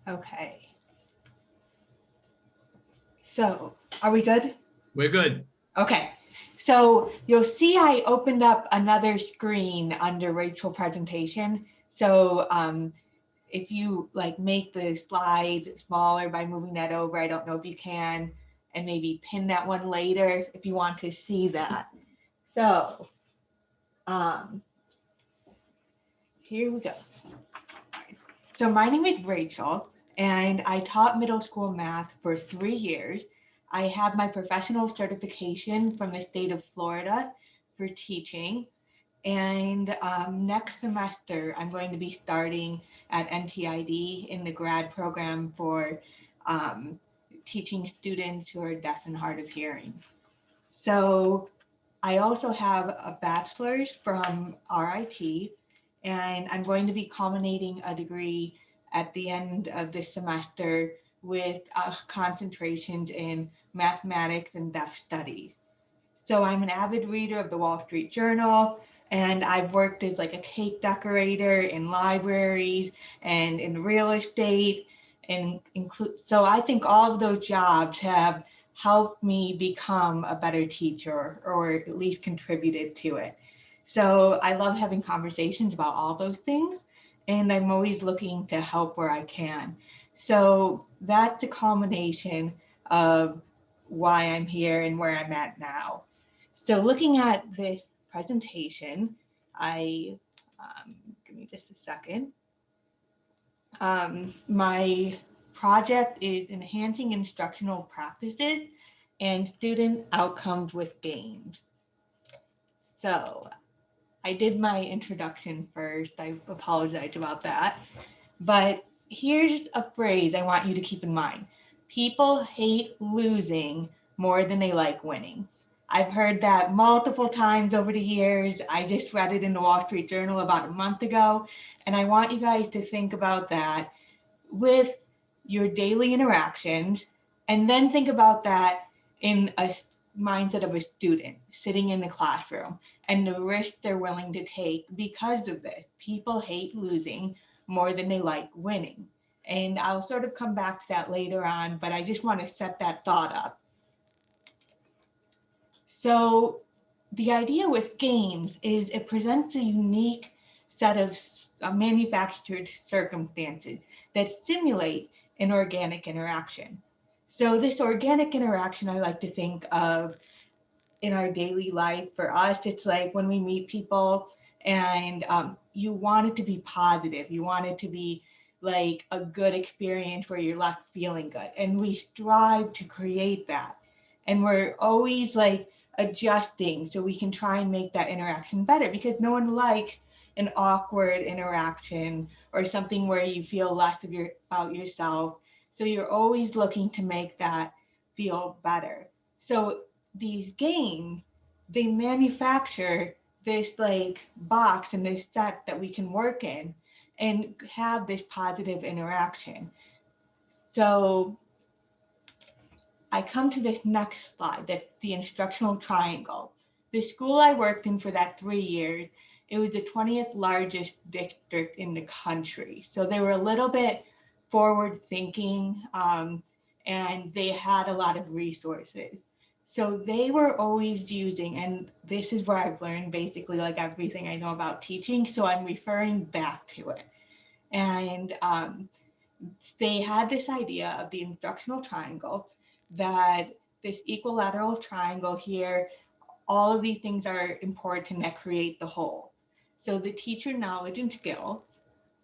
Okay. So, are we good? We're good. Okay. So you'll see I opened up another screen under Rachel's presentation. So if you like make the slide smaller by moving that over, I don't know if you can, and maybe pin that one later if you want to see that. So here we go. So my name is Rachel, and I taught middle school math for 3 years. I have my professional certification from the state of Florida for teaching. And next semester, I'm going to be starting at NTID in the grad program for teaching students who are deaf and hard of hearing. So I also have a bachelor's from RIT, and I'm going to be culminating a degree at the end of this semester with concentrations in mathematics and deaf studies. So I'm an avid reader of the Wall Street Journal, and I've worked as like a cake decorator in libraries and in real estate, and so I think all of those jobs have helped me become a better teacher, or at least contributed to it. So I love having conversations about all those things, and I'm always looking to help where I can. So that's a culmination of why I'm here and where I'm at now. So looking at this presentation, give me just a second. My project is enhancing instructional practices and student outcomes with games. So I did my introduction first. I apologize about that. But here's a phrase I want you to keep in mind. People hate losing more than they like winning. I've heard that multiple times over the years. I just read it in the Wall Street Journal about a month ago. And I want you guys to think about that with your daily interactions, and then think about that in a mindset of a student sitting in the classroom and the risk they're willing to take because of this. People hate losing more than they like winning. And I'll sort of come back to that later on, but I just want to set that thought up. So the idea with games is it presents a unique set of manufactured circumstances that simulate an organic interaction. So this organic interaction, I like to think of in our daily life. For us, it's like when we meet people and you want it to be positive. You want it to be like a good experience where you're left feeling good. And we strive to create that. And we're always like adjusting so we can try and make that interaction better, because no one likes an awkward interaction or something where you feel less about yourself. So you're always looking to make that feel better. So these games, they manufacture this like box and this set that we can work in and have this positive interaction. So I come to this next slide, that's the instructional triangle. The school I worked in for that 3 years, it was the 20th largest district in the country. So they were a little bit forward thinking, and they had a lot of resources. So they were always using, and this is where I've learned basically like everything I know about teaching, so I'm referring back to it. And they had this idea of the instructional triangle, that this equilateral triangle here, all of these things are important that create the whole. So the teacher knowledge and skill,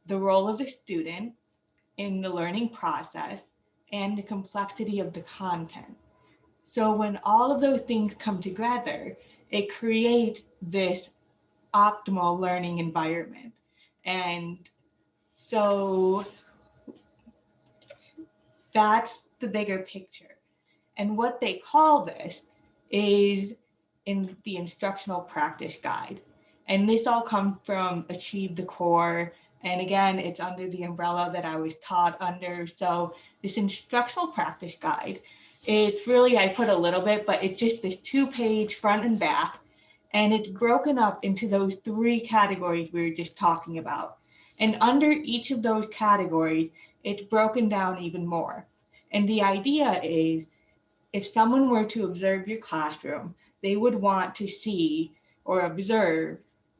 the role of the student in the learning process, and the complexity of the content. So when all of those things come together, it creates this optimal learning environment. And so that's the bigger picture. And what they call this is in the instructional practice guide. And this all comes from Achieve the Core. And again, it's under the umbrella that I was taught under. So this instructional practice guide, it's really, I put a little bit, but it's just this 2-page front and back. And it's broken up into those 3 categories we were just talking about. And under each of those categories, it's broken down even more. And the idea is, if someone were to observe your classroom, they would want to see or observe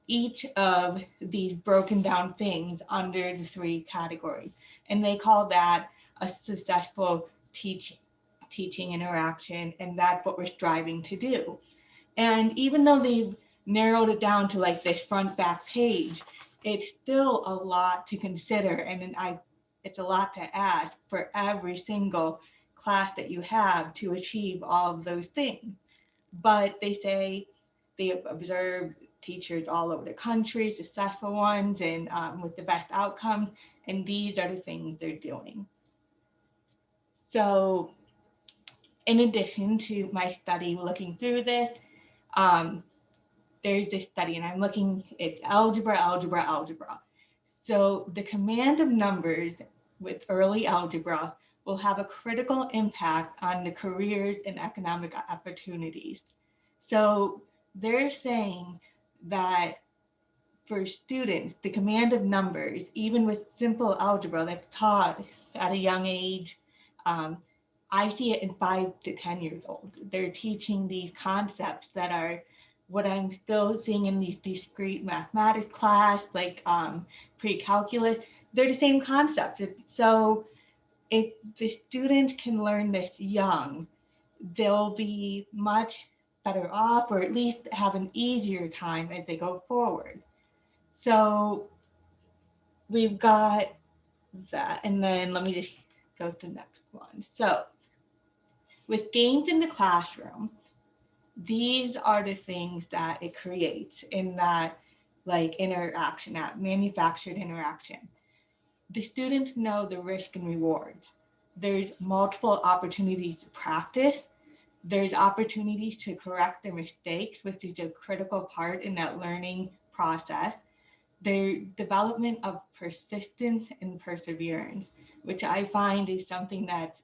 each of these broken down things under the 3 categories. And they call that a successful teaching interaction, and that's what we're striving to do. And even though they've narrowed it down to like this front back page, it's still a lot to consider, and it's a lot to ask for every single class that you have to achieve all of those things. But they say they observe teachers all over the country, successful ones, and with the best outcomes, and these are the things they're doing. So in addition to my study looking through this, there's this study, and I'm looking, it's algebra. So the command of numbers with early algebra will have a critical impact on the careers and economic opportunities. So they're saying that for students, the command of numbers, even with simple algebra that's taught at a young age, I see it in 5 to 10 years old. They're teaching these concepts that are what I'm still seeing in these discrete mathematics class, like pre-calculus. They're the same concepts. So if the students can learn this young, they'll be much better off, or at least have an easier time as they go forward. So we've got that, and then let me just go to the next one. So with games in the classroom, these are the things that it creates in that like interaction, that manufactured interaction. The students know the risk and rewards. There's multiple opportunities to practice. There's opportunities to correct their mistakes, which is a critical part in that learning process. Their development of persistence and perseverance, which I find is something that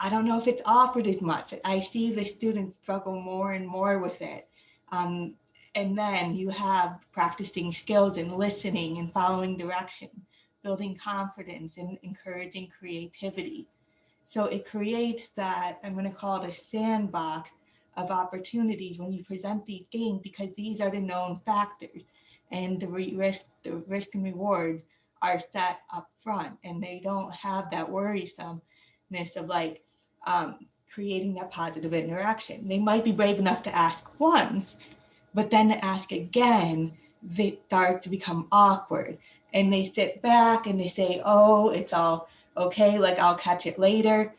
I don't know if it's offered as much. I see the students struggle more and more with it. And then you have practicing skills and listening and following direction, building confidence and encouraging creativity. So it creates that, I'm going to call it a sandbox of opportunities when you present these games, because these are the known factors, and the risk and rewards are set up front, and they don't have that worrisomeness of like creating that positive interaction. They might be brave enough to ask once, but then to ask again, they start to become awkward, and they sit back and they say, oh, it's all okay, like I'll catch it later.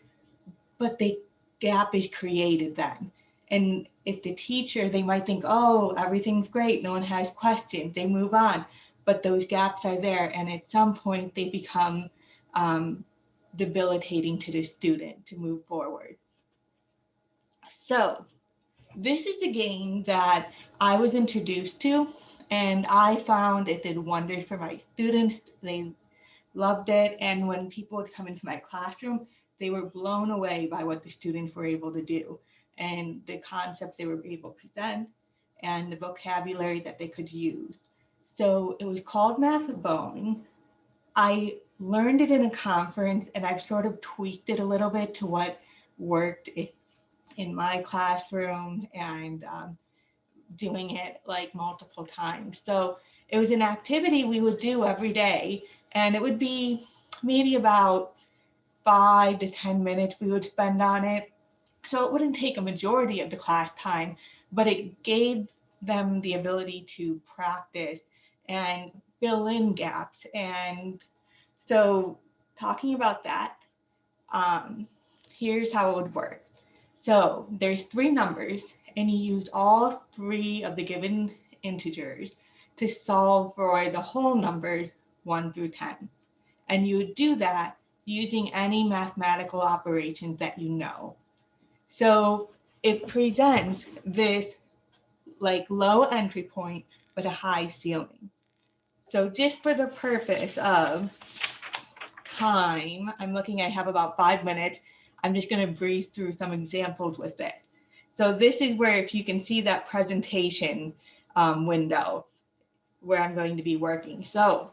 But the gap is created then. And if the teacher, they might think, oh, everything's great, no one has questions, they move on. But those gaps are there, and at some point they become debilitating to the student to move forward. So this is a game that I was introduced to, and I found it did wonders for my students. They loved it. And when people would come into my classroom, they were blown away by what the students were able to do, and the concepts they were able to present, and the vocabulary that they could use. So it was called Math Bowling. I learned it in a conference, and I've sort of tweaked it a little bit to what worked in my classroom, and doing it like multiple times. So it was an activity we would do every day, and it would be maybe about 5 to 10 minutes we would spend on it. So it wouldn't take a majority of the class time, but it gave them the ability to practice and fill in gaps. And so talking about that, here's how it would work. So there's 3 numbers, and you use all 3 of the given integers to solve for the whole numbers 1 through 10. And you would do that using any mathematical operations that you know. So it presents this like low entry point, but a high ceiling. So just for the purpose of time, I'm looking, I have about 5 minutes. I'm just going to breeze through some examples with this. So this is where, if you can see that presentation window where I'm going to be working. So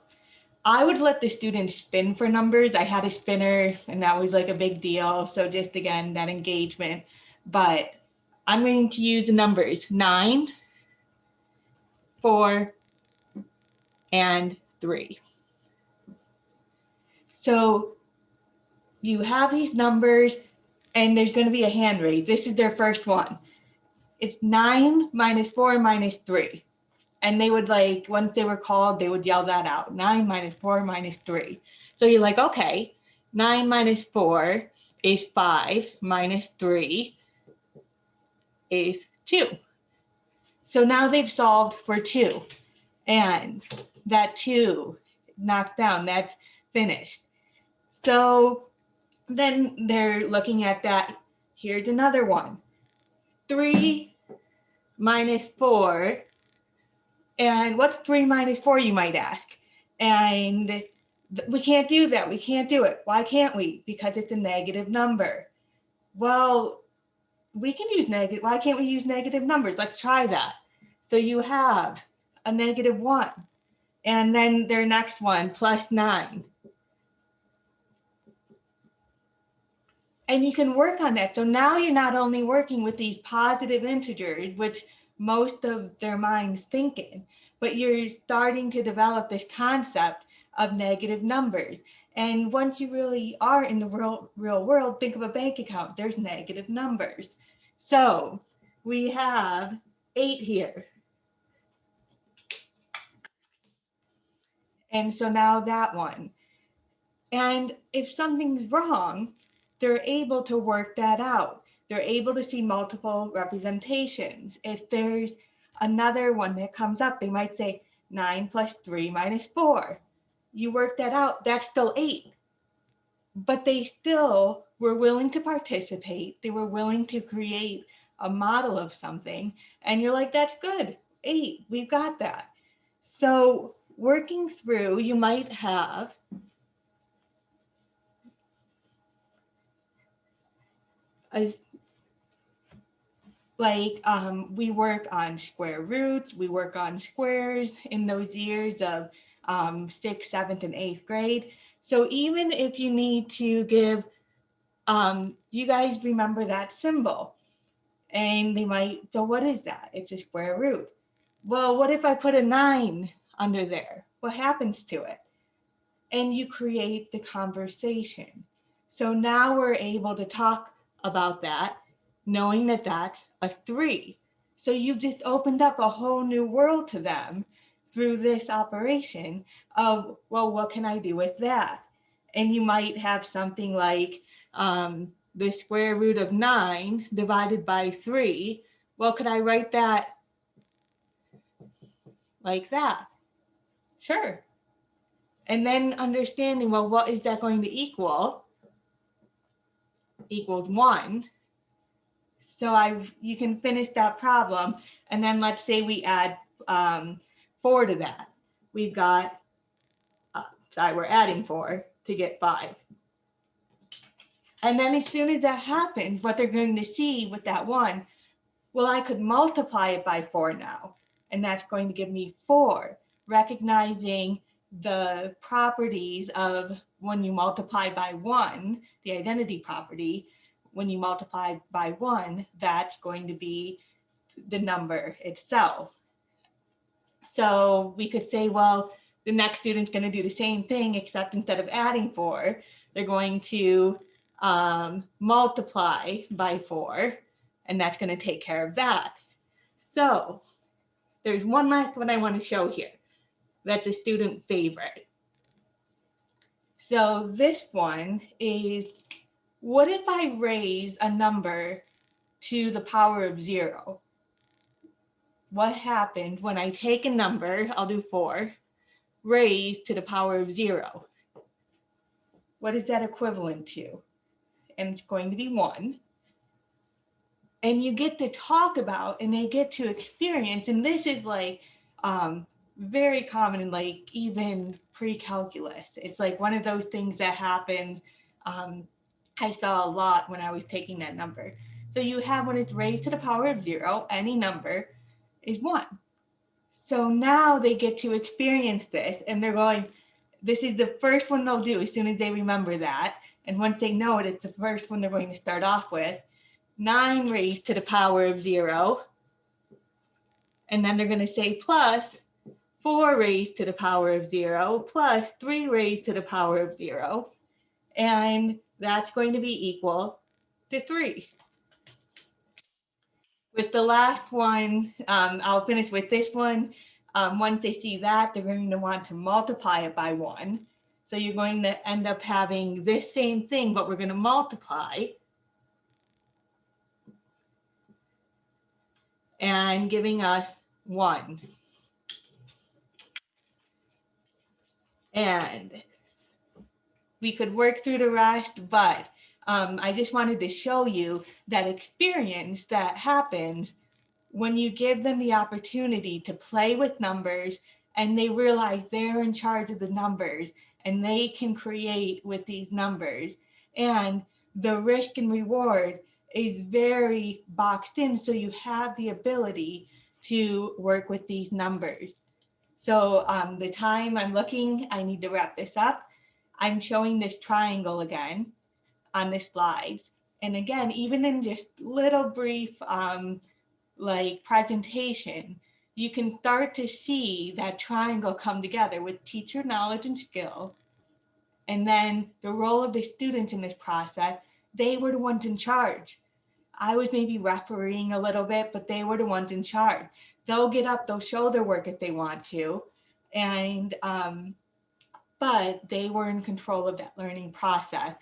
I would let the students spin for numbers. I had a spinner, and that was like a big deal. So just again, that engagement. But I'm going to use the numbers 9, 4, and 3. So you have these numbers and there's going to be a hand raised. This is their first one. It's 9 minus 4 minus 3. And they would like, once they were called, they would yell that out. 9 minus 4 minus 3. So you're like, okay, 9 minus 4 is 5 minus 3 is 2. So now they've solved for 2. And that 2 knocked down, that's finished. So then they're looking at that. Here's another one. 3 minus 4. And what's 3 minus 4, you might ask? And we can't do that. We can't do it. Why can't we? Because it's a negative number. Well, we can use negative. Why can't we use negative numbers? Let's try that. So you have a -1. And then their next one, plus 9. And you can work on that. So now you're not only working with these positive integers, which most of their minds think in, but you're starting to develop this concept of negative numbers. And once you really are in the real world, think of a bank account. There's negative numbers. So we have 8 here. And so now that one. And if something's wrong, they're able to work that out. They're able to see multiple representations. If there's another one that comes up, they might say 9 plus 3 minus 4. You work that out, that's still 8. But they still were willing to participate. They were willing to create a model of something. And you're like, that's good, 8, we've got that. So working through, you might have we work on square roots, we work on squares in those years of 6th, 7th, and 8th grade. So even if you need to give, you guys remember that symbol? And they might, so what is that? It's a square root. Well, what if I put a 9 under there? What happens to it? And you create the conversation. So now we're able to talk about that, knowing that that's a 3. So you've just opened up a whole new world to them through this operation of, well, what can I do with that? And you might have something like the square root of 9 divided by 3. Well, could I write that like that? Sure. And then understanding, well, what is that going to equal? Equals 1. So you can finish that problem. And then let's say we add 4 to that. We've got, we're adding 4 to get 5. And then as soon as that happens, what they're going to see with that 1, well, I could multiply it by 4 now. And that's going to give me 4, recognizing the properties of when you multiply by 1, the identity property, when you multiply by 1, that's going to be the number itself. So we could say, well, the next student's going to do the same thing, except instead of adding 4, they're going to multiply by 4, and that's going to take care of that. So there's one last one I want to show here. That's a student favorite. So this one is, what if I raise a number to the power of 0? What happens when I take a number, I'll do 4, raised to the power of 0? What is that equivalent to? And it's going to be 1. And you get to talk about, and they get to experience, and this is like very common in like even pre-calculus. It's like one of those things that happens. I saw a lot when I was taking that number. So you have, when it's raised to the power of 0, any number is 1. So now they get to experience this, and they're going, this is the first one they'll do as soon as they remember that. And once they know it, it's the first one they're going to start off with. 9 raised to the power of 0. And then they're going to say plus 4 raised to the power of 0 plus 3 raised to the power of 0. And that's going to be equal to 3. With the last one, I'll finish with this one. Once they see that, they're going to want to multiply it by 1. So you're going to end up having this same thing, but we're going to multiply and giving us 1. And we could work through the rest, but I just wanted to show you that experience that happens when you give them the opportunity to play with numbers and they realize they're in charge of the numbers and they can create with these numbers. And the risk and reward is very boxed in, so you have the ability to work with these numbers. So the time I'm looking, I need to wrap this up. I'm showing this triangle again on the slides. And again, even in just little brief like presentation, you can start to see that triangle come together with teacher knowledge and skill. And then the role of the students in this process, they were the ones in charge. I was maybe refereeing a little bit, but they were the ones in charge. They'll get up, they'll show their work if they want to. And, but they were in control of that learning process.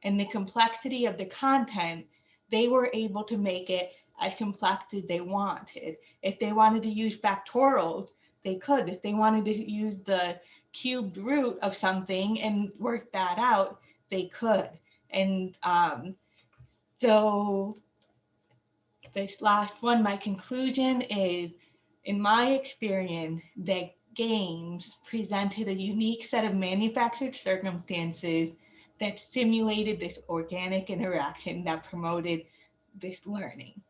And the complexity of the content, they were able to make it as complex as they wanted. If they wanted to use factorials, they could. If they wanted to use the cubed root of something and work that out, they could. And so this last one, my conclusion is, in my experience, that games presented a unique set of manufactured circumstances that simulated this organic interaction that promoted this learning.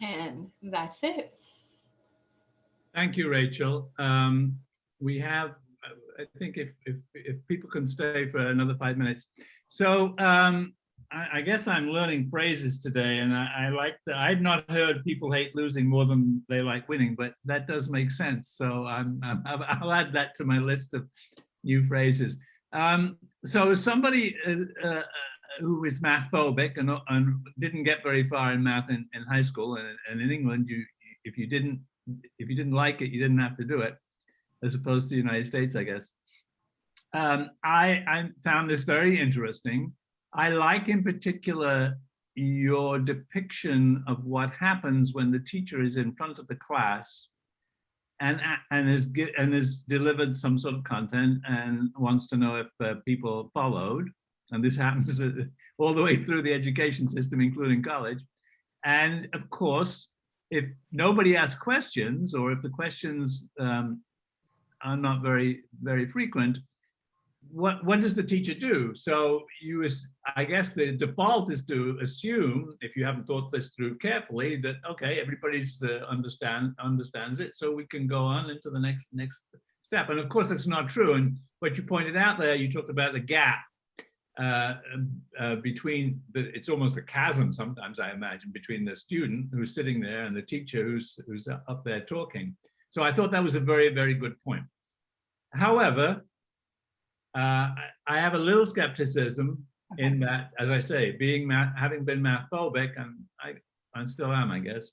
And that's it. Thank you, Rachel. We have, I think if people can stay for another 5 minutes. So I guess I'm learning phrases today, and I like that. I've not heard people hate losing more than they like winning, but that does make sense. So I'll add that to my list of new phrases. So somebody who is math phobic and didn't get very far in math in high school, and in England, if you didn't like it, you didn't have to do it, as opposed to the United States, I guess. I found this very interesting. I like in particular your depiction of what happens when the teacher is in front of the class and has delivered some sort of content and wants to know if people followed. And this happens all the way through the education system, including college. And of course, if nobody asks questions, or if the questions are not very, very frequent, what does the teacher do? So I guess the default is to assume, if you haven't thought this through carefully, that okay, everybody's understands it, so we can go on into the next step. And of course, that's not true. And what you pointed out there, you talked about the gap between it's almost a chasm sometimes, I imagine, between the student who's sitting there and the teacher who's up there talking. So I thought that was a very, very good point. However, I have a little skepticism in that, as I say, having been math phobic, and I still am, I guess.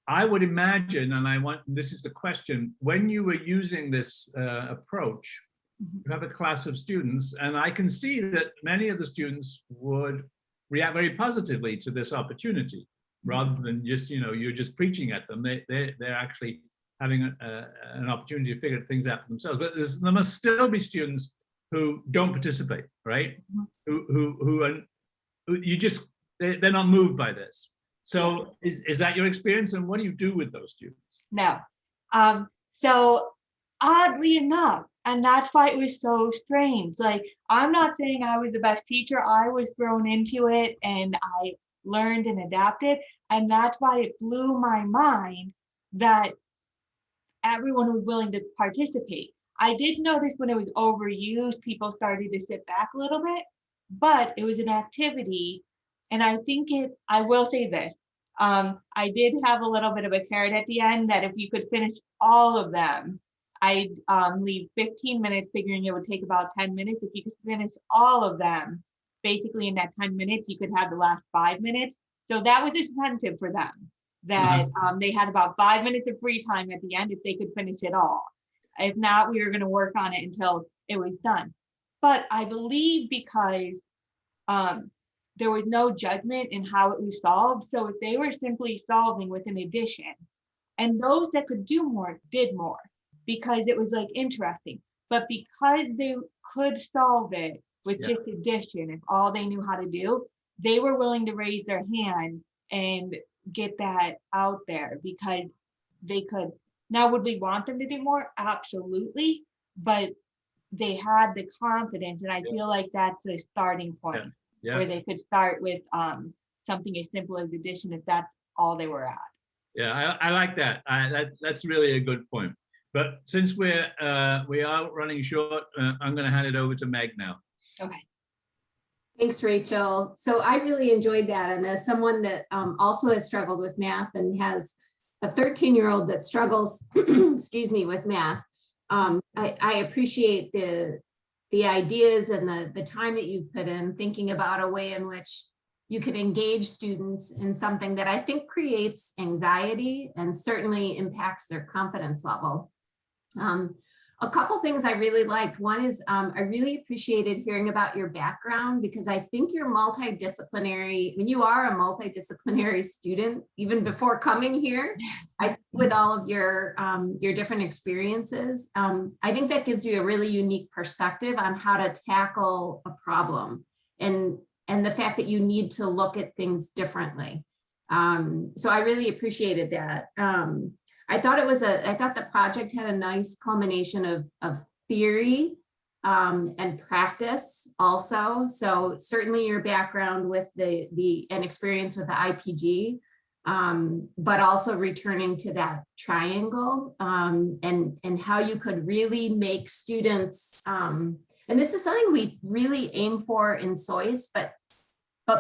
I would imagine, and this is the question, when you were using this approach, you have a class of students, and I can see that many of the students would react very positively to this opportunity, rather than just, you're just preaching at them. They're actually having an opportunity to figure things out for themselves. But there must still be students who don't participate, right? They're not moved by this. So is that your experience? And what do you do with those students? No. So oddly enough, and that's why it was so strange. Like, I'm not saying I was the best teacher. I was thrown into it and I learned and adapted. And that's why it blew my mind that everyone was willing to participate. I did notice when it was overused, people started to sit back a little bit, but it was an activity And I think I will say this, I did have a little bit of a carrot at the end that if you could finish all of them, I'd leave 15 minutes, figuring it would take about 10 minutes. If you could finish all of them, basically in that 10 minutes, you could have the last 5 minutes. So that was incentive for them, that they had about 5 minutes of free time at the end if they could finish it all. If not, we were going to work on it until it was done. But I believe because there was no judgment in how it was solved. So if they were simply solving with an addition, and those that could do more did more because it was like interesting. But because they could solve it with just addition, if all they knew how to do, they were willing to raise their hand and get that out there because they could. Now, would we want them to do more? Absolutely. But they had the confidence, and I feel like that's the starting point where they could start with something as simple as addition if that's all they were at. Yeah, I like that. That's really a good point. But since we are running short, I'm going to hand it over to Meg now. Okay. Thanks, Rachel. So I really enjoyed that. And as someone that also has struggled with math and has a 13-year-old that struggles, excuse me, with math, I appreciate the ideas and the time that you've put in thinking about a way in which you can engage students in something that I think creates anxiety and certainly impacts their confidence level. A couple things I really liked. One is I really appreciated hearing about your background because I think you're multidisciplinary. I mean, you are a multidisciplinary student even before coming here. With all of your different experiences, I think that gives you a really unique perspective on how to tackle a problem and the fact that you need to look at things differently. So I really appreciated that. I thought the project had a nice culmination of theory and practice also. So certainly your background with and experience with the IPG, but also returning to that triangle and how you could really make students, and this is something we really aim for in SOIS, but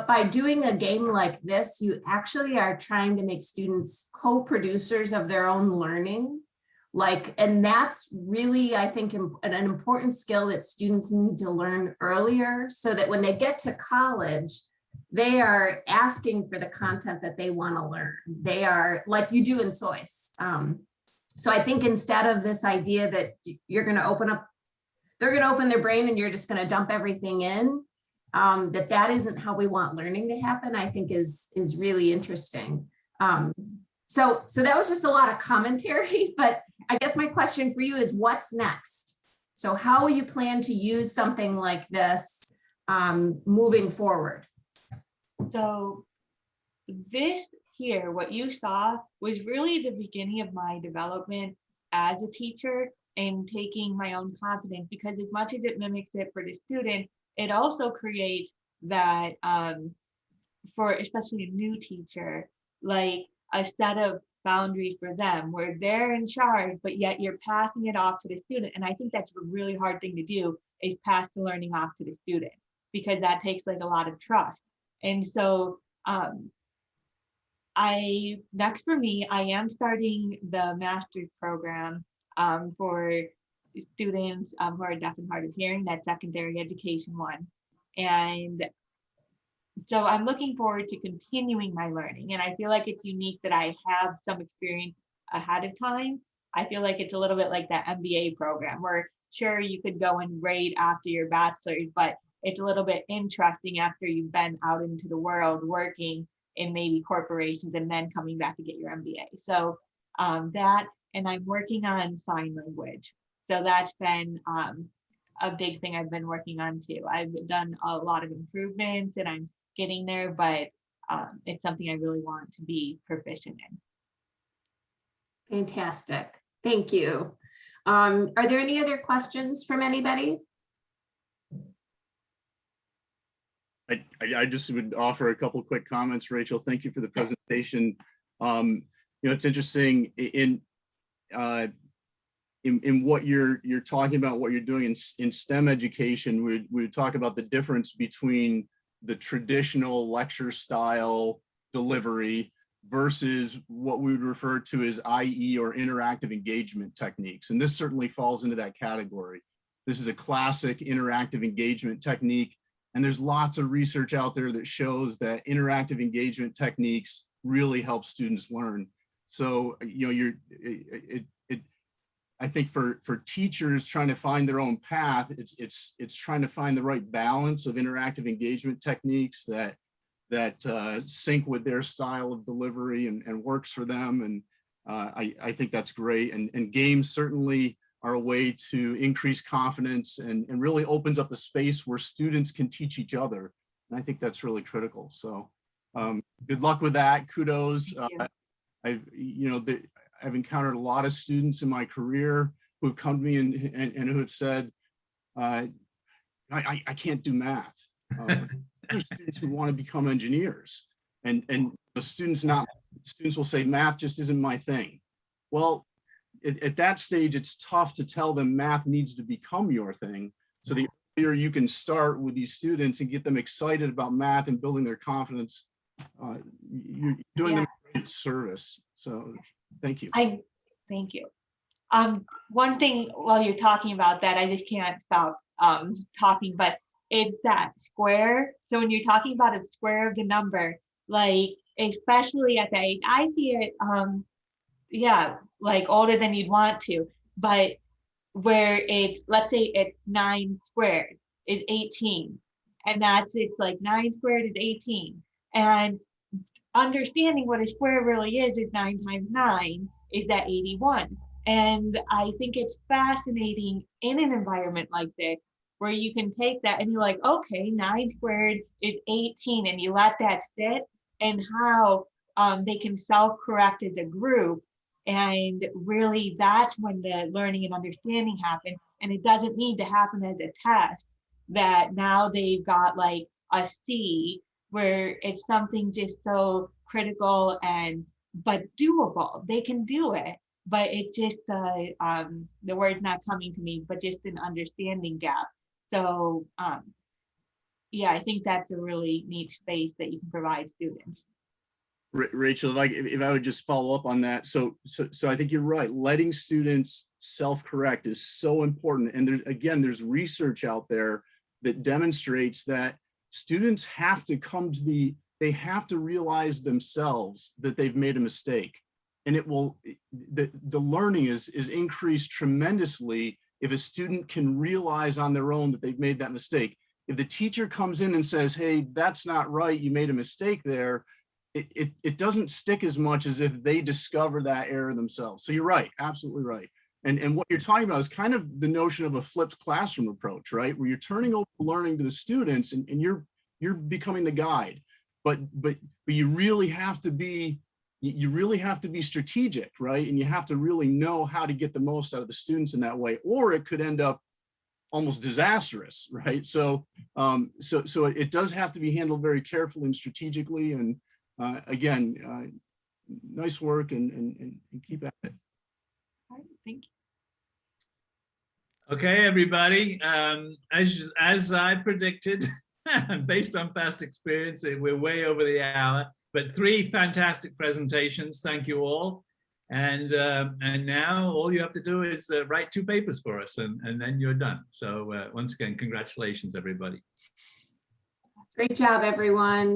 by doing a game like this, you actually are trying to make students co-producers of their own learning. And that's really, I think, an important skill that students need to learn earlier so that when they get to college, they are asking for the content that they want to learn. They are like you do in SOIS. So I think instead of this idea that you're going to they're going to open their brain and you're just going to dump everything in, that isn't how we want learning to happen, I think is really interesting. So that was just a lot of commentary, but I guess my question for you is what's next? So how will you plan to use something like this moving forward? So this here, what you saw was really the beginning of my development as a teacher and taking my own confidence, because as much as it mimics it for the student, it also creates that for especially a new teacher, like a set of boundaries for them where they're in charge, but yet you're passing it off to the student. And I think that's a really hard thing to do, is pass the learning off to the student, because that takes like a lot of trust. And so next for me, I am starting the master's program for students who are deaf and hard of hearing, that secondary education one. And so I'm looking forward to continuing my learning. And I feel like it's unique that I have some experience ahead of time. I feel like it's a little bit like that MBA program where sure, you could go and grade after your bachelor's, but it's a little bit interesting after you've been out into the world working in maybe corporations and then coming back to get your MBA. So that, and I'm working on sign language. So that's been a big thing I've been working on too. I've done a lot of improvements and I'm getting there, but it's something I really want to be proficient in. Fantastic. Thank you. Are there any other questions from anybody? I just would offer a couple quick comments, Rachel. Thank you for the presentation. It's interesting in what you're talking about, what you're doing in STEM education. We talk about the difference between the traditional lecture style delivery versus what we would refer to as IE or interactive engagement techniques. And this certainly falls into that category. This is a classic interactive engagement technique. And there's lots of research out there that shows that interactive engagement techniques really help students learn. So, you know, I think for teachers trying to find their own path, it's trying to find the right balance of interactive engagement techniques that sync with their style of delivery and works for them. And I think that's great. And games certainly are a way to increase confidence and really opens up a space where students can teach each other. And I think that's really critical. So good luck with that. Kudos. I've encountered a lot of students in my career who have come to me and who have said, I can't do math. There's students who want to become engineers, and the students will say math just isn't my thing. Well, at that stage, it's tough to tell them math needs to become your thing. So the earlier you can start with these students and get them excited about math and building their confidence, you're doing them a great service. So thank you. Thank you. One thing while you're talking about that, I just can't stop talking, but it's that square. So when you're talking about a square of the number, like especially at that age, I see it, like older than you'd want to, but where it's, let's say it's 9 squared is 18, and it's like 9 squared is 18, and understanding what a square really is 9 times 9 is that 81. And I think it's fascinating in an environment like this where you can take that and you're like, okay, 9 squared is 18, and you let that sit, and how they can self-correct as a group. And really that's when the learning and understanding happen. And it doesn't need to happen as a test that now they've got like a C, where it's something just so critical but doable. They can do it, but it just the word's not coming to me, but just an understanding gap. So yeah, I think that's a really neat space that you can provide students. Rachel, if I would just follow up on that. So I think you're right. Letting students self-correct is so important. And there's research out there that demonstrates that students have to they have to realize themselves that they've made a mistake. And the learning is increased tremendously if a student can realize on their own that they've made that mistake. If the teacher comes in and says, hey, that's not right, you made a mistake there, it doesn't stick as much as if they discover that error themselves. So you're right, absolutely right. And what you're talking about is kind of the notion of a flipped classroom approach, right? Where you're turning over learning to the students and you're becoming the guide. But you really have to be strategic, right? And you have to really know how to get the most out of the students in that way, or it could end up almost disastrous, right? So it does have to be handled very carefully and strategically. And again, nice work and keep at it. All right, thank you. Okay, everybody. As I predicted, based on past experience, we're way over the hour. But 3 fantastic presentations. Thank you all. And now all you have to do is write 2 papers for us, and then you're done. So once again, congratulations, everybody. Great job, everyone.